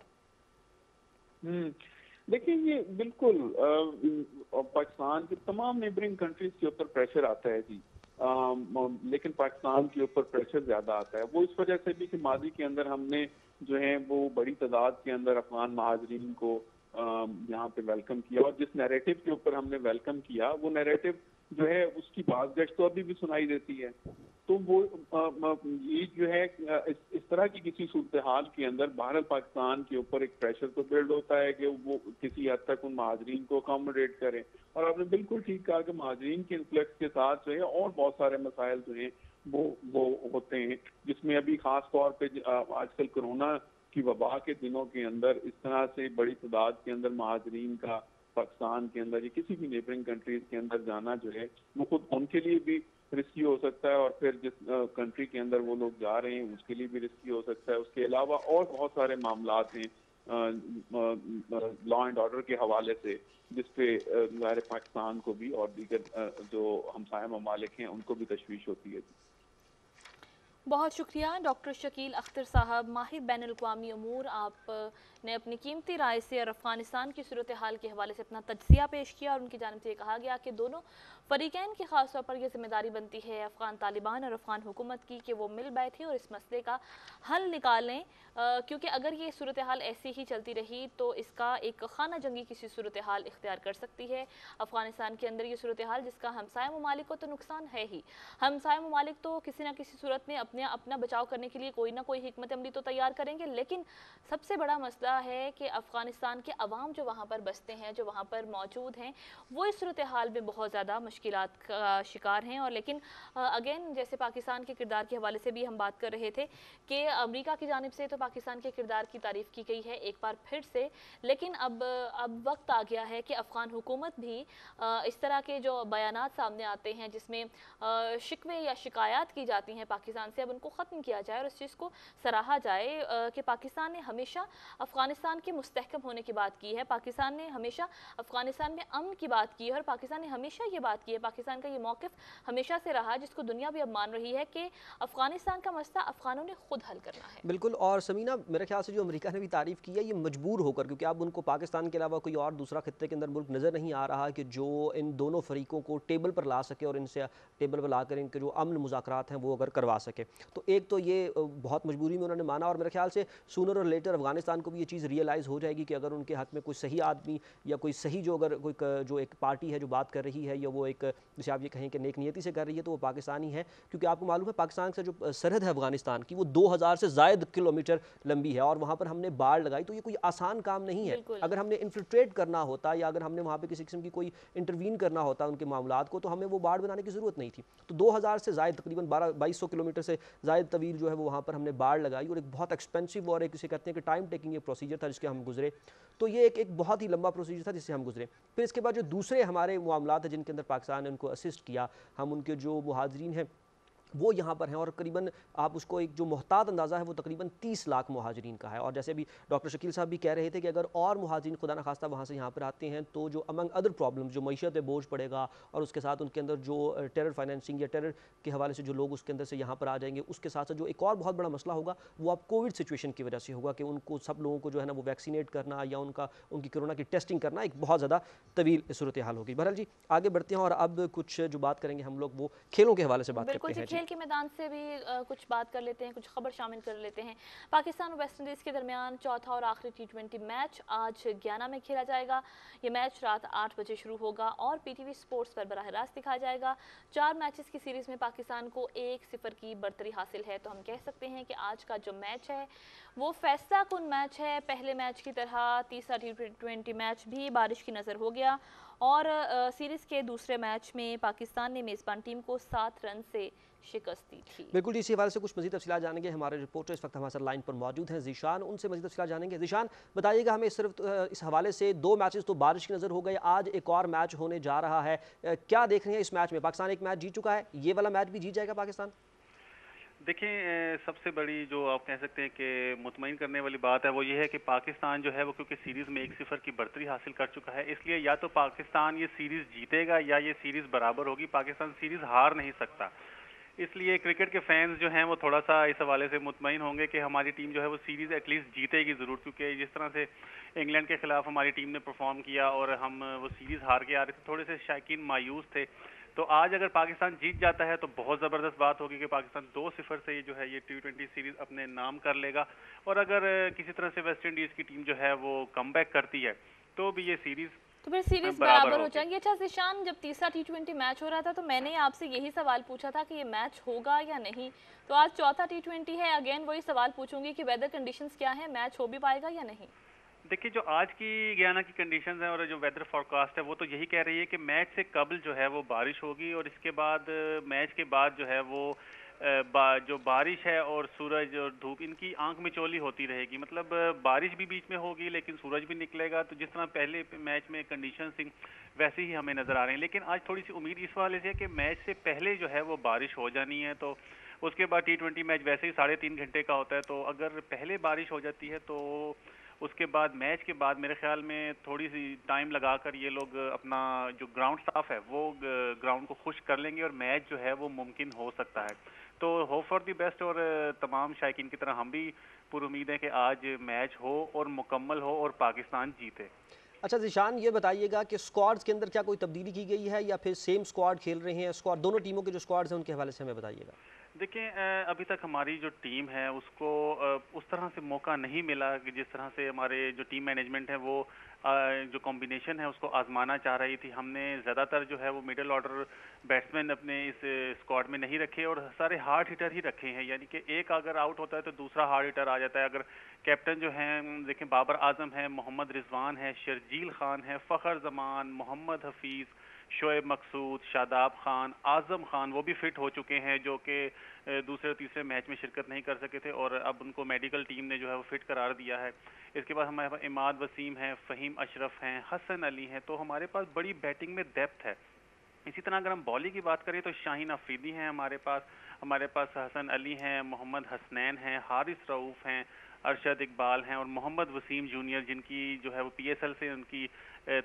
देखिए ये बिल्कुल पाकिस्तान के तमाम नेबरिंग कंट्रीज के ऊपर प्रेशर आता है जी, लेकिन पाकिस्तान के ऊपर प्रेशर ज्यादा आता है। वो इस वजह से भी कि माजी के अंदर हमने जो है वो बड़ी तादाद के अंदर अफगान महाजरीन को यहाँ पे वेलकम किया, और जिस नैरेटिव के ऊपर हमने वेलकम किया वो नैरेटिव जो है उसकी बाज़गश्त तो अभी भी सुनाई देती है। तो वो ये जो है इस तरह की किसी सूरत हाल के अंदर भारत पाकिस्तान के ऊपर एक प्रेशर तो बिल्ड होता है कि वो किसी हद तक उन महाजरीन को अकोमोडेट करें। और आपने बिल्कुल ठीक कहा कि महाजरीन के इन्फ्लक्स के साथ जो है और बहुत सारे मसाइल जो हैं वो होते हैं, जिसमें अभी खास तौर पे आजकल कोरोना की वबा के दिनों के अंदर इस तरह से बड़ी तादाद के अंदर महाजरीन का पाकिस्तान के अंदर या किसी भी नेबरिंग कंट्रीज के अंदर जाना जो है वो खुद उनके लिए भी रिस्की हो सकता है, और फिर जिस कंट्री के अंदर वो लोग जा रहे हैं उसके लिए भी रिस्की हो सकता है। उसके अलावा और बहुत सारे मामलात हैं लॉ एंड ऑर्डर के हवाले से, जिसपे ज़ाहिर पाकिस्तान को भी और दीगर जो हमसाया ममालिक हैं उनको भी तशवीश होती है। बहुत शुक्रिया डॉक्टर शकील अख्तर साहब, माहिर बैन अल-अक़वामी अमूर। आपने अपनी कीमती राय से और अफ़गानिस्तान की सूरत हाल के हवाले से अपना तज्ज़िया पेश किया, और उनकी जानिब से ये कहा गया कि दोनों फ़रीक़ैन की ख़ास तौर पर यह जिम्मेदारी बनती है अफ़गान तालिबान और अफ़गान हुकूमत की कि वो मिल बैठें और इस मसले का हल निकालें, क्योंकि अगर ये सूरत हाल ऐसी ही चलती रही तो इसका एक खाना जंगी किसी सूरत हाल इख्तियार कर सकती है। अफ़गानिस्तान के अंदर ये सूरत हाल जिसका हमसाया ममालिक को तो नुकसान है ही, हमसाया ममालिक तो किसी न किसी सूरत में अपना बचाव करने के लिए कोई ना कोई हिकमत अमली तो तैयार करेंगे, लेकिन सबसे बड़ा मसला है कि अफ़गानिस्तान के अवाम जो वहाँ पर बसते हैं, जो वहाँ पर मौजूद हैं, वो इस सूरत हाल में बहुत ज़्यादा मुश्किलात का शिकार हैं। और लेकिन अगेन जैसे पाकिस्तान के किरदार के हवाले से भी हम बात कर रहे थे कि अमेरिका की जानिब से तो पाकिस्तान के किरदार की तारीफ़ की गई है एक बार फिर से, लेकिन अब वक्त आ गया है कि अफ़गान हुकूमत भी इस तरह के जो बयानात सामने आते हैं जिसमें शिकवे या शिकायत की जाती हैं पाकिस्तान से, अब उनको ख़त्म किया जाए और इस चीज़ को सराहा जाए कि पाकिस्तान ने हमेशा अफ़गानिस्तान के मुस्तहकम होने की बात की है, पाकिस्तान ने हमेशा अफ़गानिस्तान में अमन की बात की है, और पाकिस्तान ने हमेशा ये बात की है, पाकिस्तान का ये मौक़िफ़ हमेशा से रहा जिसको दुनिया भी अब मान रही है कि अफ़गानिस्तान का मसला अफ़गानों ने खुद हल करना है। बिल्कुल, और समीना मेरे ख्याल से जो अमेरिका ने भी तारीफ़ की है ये मजबूर होकर, क्योंकि अब उनको पाकिस्तान के अलावा कोई और दूसरा खित्ते के अंदर मुल्क नज़र नहीं आ रहा कि जो इन दोनों फरीकों को टेबल पर ला सके और इनसे टेबल पर ला कर इनके जो अमन मुज़ाकरात हैं वो अगर करवा सके। तो एक तो ये बहुत मजबूरी में उन्होंने माना, और मेरे ख्याल से सूनर और लेटर अफगानिस्तान को भी ये चीज़ रियलाइज़ हो जाएगी कि अगर उनके हक़ में कोई सही आदमी या कोई सही जो अगर कोई जो एक पार्टी है जो बात कर रही है, या वो एक जैसे आप ये कहें कि नेक नियति से कर रही है, तो वो पाकिस्तानी है। क्योंकि आपको मालूम है पाकिस्तान से जो सरहद है अफगानिस्तान की वो 2000 से ज़ायद किलोमीटर लंबी है, और वहाँ पर हमने बाढ़ लगाई, तो ये कोई आसान काम नहीं है। अगर हमने इन्फिल्ट्रेट करना होता या अगर हमने वहाँ पर किसी किस्म की कोई इंटरवीन करना होता उनके मामलात को, तो हमें वो बाढ़ बनाने की ज़रूरत नहीं थी। तो 2000 से ज़ायद तकरीबन 2200 किलोमीटर से ज़ायद तवील जो है वो वहाँ पर हमने बाढ़ लगाई, और एक बहुत एक्सपेंसिव और एक इसे कहते हैं कि टाइम टेकिंग एक प्रोसीजर था जिसके हम गुजरे। तो ये एक बहुत ही लंबा प्रोसीजर था जिससे हम गुजरे। फिर इसके बाद जो दूसरे हमारे मामलात हैं जिनके अंदर पाकिस्तान ने उनको असिस्ट किया, हम उनके जो मुहाजिरीन हैं वो यहाँ पर हैं, और करीबन आप उसको एक जो मोहतात अंदाज़ा है वो तकरीबन 30 लाख मुहाजिरीन का है। और जैसे अभी डॉक्टर शकील साहब भी कह रहे थे कि अगर और मुहाजिरीन खुदा न खास्ता वहाँ से यहाँ पर आते हैं तो जो अमंग अदर प्रॉब्लम जो मईशत पे बोझ पड़ेगा, और उसके साथ उनके अंदर जो टेरर फाइनेंसिंग या टेरर के हवाले से जो लोग उसके अंदर से यहाँ पर आ जाएंगे, उसके साथ साथ जो एक और बहुत बड़ा मसला होगा वो आप कोविड सिचुएशन की वजह से होगा कि उनको सब लोगों को जो है ना वो वैक्सीनेट करना या उनकी कोरोना की टेस्टिंग करना एक बहुत ज़्यादा तवील सूरत हाल होगी। बहरहाल जी आगे बढ़ते हैं और अब कुछ जो बात करेंगे हम लोग वो खेलों के हवाले से बात बिल्कुल करते जी, हैं। खेल के मैदान से भी कुछ बात कर लेते हैं, कुछ खबर शामिल कर लेते हैं। पाकिस्तान और वेस्ट इंडीज़ के दरमियान चौथा और आखिरी T20 मैच आज गयाना में खेला जाएगा। ये मैच रात 8 बजे शुरू होगा और PTV स्पोर्ट्स पर बराह रास्त दिखाया जाएगा। 4 मैचेस की सीरीज़ में पाकिस्तान को 1-0 की बढ़तरी हासिल है, तो हम कह सकते हैं कि आज का जो मैच है वो फैसला कुन मैच है। पहले मैच की तरह तीसरा T20 मैच भी बारिश की नज़र हो गया और सीरीज़ के दूसरे मैच में पाकिस्तान ने मेज़बान टीम को 7 रन से शिकस्त दी थी। बिल्कुल, इसी हवाले से कुछ मज़ीद तफ़सीलात जानेंगे। हमारे रिपोर्टर इस वक्त हमारे साथ लाइन पर मौजूद हैं ज़ीशान, उनसे मज़ीद तफ़सीलात जानेंगे। ज़ीशान बताइएगा हमें, सिर्फ इस हवाले से 2 मैचेस तो बारिश की नज़र हो गए, आज एक और मैच होने जा रहा है, क्या देख रहे हैं इस मैच में? पाकिस्तान एक मैच जीत चुका है, ये वाला मैच भी जीत जाएगा पाकिस्तान? देखिए, सबसे बड़ी जो आप कह सकते हैं कि मुतमईन करने वाली बात है वो ये है कि पाकिस्तान जो है वो क्योंकि सीरीज़ में 1-0 की बढ़तरी हासिल कर चुका है, इसलिए या तो पाकिस्तान ये सीरीज़ जीतेगा या ये सीरीज़ बराबर होगी। पाकिस्तान सीरीज़ हार नहीं सकता। इसलिए क्रिकेट के फैंस जो हैं वो थोड़ा सा इस हवाले से मुतमईन होंगे कि हमारी टीम जो है वो सीरीज़ एटलीस्ट जीतेगी ज़रूर, क्योंकि जिस तरह से इंग्लैंड के खिलाफ हमारी टीम ने परफॉर्म किया और हम वो सीरीज़ हार के आ रहे थे, थोड़े से शायकीन मायूस थे। तो आज अगर पाकिस्तान जीत जाता है तो बहुत ज़बरदस्त बात होगी कि पाकिस्तान 2-0 से ये जो है ये T20 सीरीज़ अपने नाम कर लेगा। और अगर किसी तरह से वेस्ट इंडीज़ की टीम जो है वो कमबैक करती है तो भी ये सीरीज़ तो फिर सीरीज बराबर हो जाएंगे। अच्छा ज़ीशान, जब तीसरा T20 मैच हो रहा था तो मैंने आपसे यही सवाल पूछा था कि ये मैच होगा या नहीं, तो आज चौथा T20 है, अगेन वही सवाल पूछूंगी कि वेदर कंडीशंस क्या है, मैच हो भी पाएगा या नहीं? देखिए, जो आज की गयाना की कंडीशंस है और जो वेदर फोरकास्ट है वो तो यही कह रही है कि मैच से कबल जो है वो बारिश होगी और इसके बाद मैच के बाद जो है वो जो बारिश है और सूरज और धूप इनकी आंख मिचौली होती रहेगी। मतलब बारिश भी बीच में होगी लेकिन सूरज भी निकलेगा, तो जिस तरह पहले मैच में कंडीशंस थी वैसे ही हमें नज़र आ रहे हैं। लेकिन आज थोड़ी सी उम्मीद इस वाले से है कि मैच से पहले जो है वो बारिश हो जानी है, तो उसके बाद T20 मैच वैसे ही 3.5 घंटे का होता है, तो अगर पहले बारिश हो जाती है तो उसके बाद मैच के बाद मेरे ख्याल में थोड़ी सी टाइम लगाकर ये लोग अपना जो ग्राउंड स्टाफ है वो ग्राउंड को खुश कर लेंगे और मैच जो है वो मुमकिन हो सकता है। तो होप फॉर दी बेस्ट, और तमाम शायकीन की तरह हम भी पूरी उम्मीद है कि आज मैच हो और मुकम्मल हो और पाकिस्तान जीते। अच्छा ज़ीशान, ये बताइएगा कि स्क्वाड्स के अंदर क्या कोई तब्दीली की गई है या फिर सेम स्क्वाड खेल रहे हैं? स्क्वाड दोनों टीमों के जो स्क्वाड्स हैं उनके हवाले से हमें बताइएगा। देखिए, अभी तक हमारी जो टीम है उसको उस तरह से मौका नहीं मिला कि जिस तरह से हमारे जो टीम मैनेजमेंट है वो जो कॉम्बिनेशन है उसको आजमाना चाह रही थी। हमने ज़्यादातर जो है वो मिडिल ऑर्डर बैट्समैन अपने इस स्क्वाड में नहीं रखे और सारे हार्ड हिटर ही रखे हैं, यानी कि एक अगर आउट होता है तो दूसरा हार्ड हिटर आ जाता है। अगर कैप्टन जो हैं देखें, बाबर आजम है, मोहम्मद रिजवान है, शर्जील खान है, फ़खर जमान, मोहम्मद हफीज़, शोएब मकसूद, शादाब खान, आज़म खान वो भी फिट हो चुके हैं, जो कि दूसरे और तीसरे मैच में शिरकत नहीं कर सके थे और अब उनको मेडिकल टीम ने जो है वो फिट करार दिया है। इसके बाद हमारे पास इमाद वसीम है, फ़हीम अशरफ हैं, हसन अली हैं, तो हमारे पास बड़ी बैटिंग में डेप्थ है। इसी तरह अगर हम बॉलिंग की बात करें तो शाहीन अफरीदी हैं हमारे पास हसन अली हैं, मोहम्मद हसनैन हैं, हारिस रऊफ़ हैं, अरशद इकबाल हैं और मोहम्मद वसीम जूनियर, जिनकी जो है वो PSL से उनकी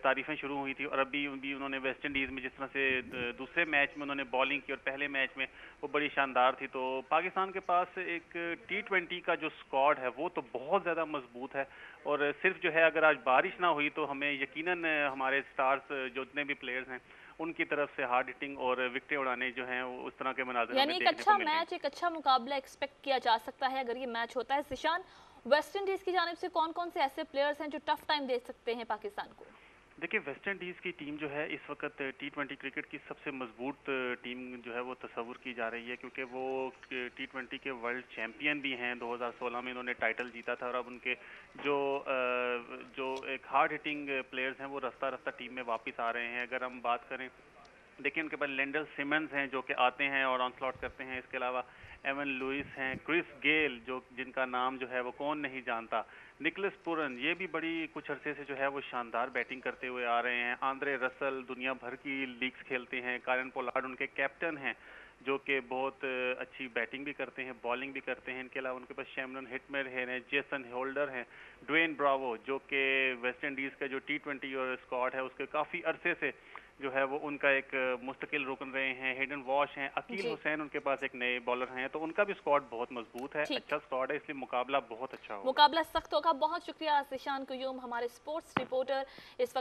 तारीफ़ें शुरू हुई थी और अभी भी उन्होंने वेस्ट इंडीज़ में जिस तरह से दूसरे मैच में उन्होंने बॉलिंग की और पहले मैच में वो बड़ी शानदार थी। तो पाकिस्तान के पास एक T20 का जो स्क्वाड है वो तो बहुत ज़्यादा मजबूत है और सिर्फ जो है अगर आज बारिश ना हुई तो हमें यकीनन हमारे स्टार्स जो जितने भी प्लेयर्स हैं उनकी तरफ से हार्ड हिटिंग और विकेटें उड़ाने जो हैं उस तरह के मनाज़िर यानी एक अच्छा मैच, एक अच्छा मुकाबला एक्सपेक्ट किया जा सकता है अगर ये मैच होता है। ज़ीशान, वेस्ट इंडीज़ की जानिब से कौन कौन से ऐसे प्लेयर्स हैं जो टफ टाइम दे सकते हैं पाकिस्तान को? देखिए, वेस्ट इंडीज़ की टीम जो है इस वक्त T20 क्रिकेट की सबसे मजबूत टीम जो है वो तस्वुर की जा रही है, क्योंकि वो T20 के वर्ल्ड चैम्पियन भी हैं। 2016 में इन्होंने टाइटल जीता था और अब उनके जो एक हार्ड हिटिंग प्लेयर्स हैं वो रास्ता रास्ता टीम में वापस आ रहे हैं। अगर हम बात करें, देखिए उनके पास लेंडल सिमंस हैं जो कि आते हैं और ऑनस्लॉट करते हैं। इसके अलावा एवन लुइस हैं, क्रिस गेल जो जिनका नाम जो है वो कौन नहीं जानता, निकलस पुरन, ये भी बड़ी कुछ अरसे से जो है वो शानदार बैटिंग करते हुए आ रहे हैं। आंद्रे रसल दुनिया भर की लीग्स खेलते हैं। कायरन पोलार्ड उनके कैप्टन हैं जो कि बहुत अच्छी बैटिंग भी करते हैं, बॉलिंग भी करते हैं। इनके अलावा उनके पास शैमरन हिटमेयर हैं, जेसन होल्डर हैं, ड्वेन ब्रावो जो कि वेस्ट इंडीज़ का जो T20 और स्क्वाड है उसके काफ़ी अरसे से जो है वो उनका एक मुस्तकिल रुकन रहे हैं। हेडन वॉश हैं, अकील हुसैन उनके पास एक नए बॉलर हैं, तो उनका भी स्क्वाड बहुत मजबूत है, अच्छा स्क्वाड है, इसलिए मुकाबला बहुत अच्छा होगा। मुकाबला सख्त होगा। बहुत शुक्रिया ज़ीशान क़य्यूम, हमारे स्पोर्ट्स रिपोर्टर इस वक्त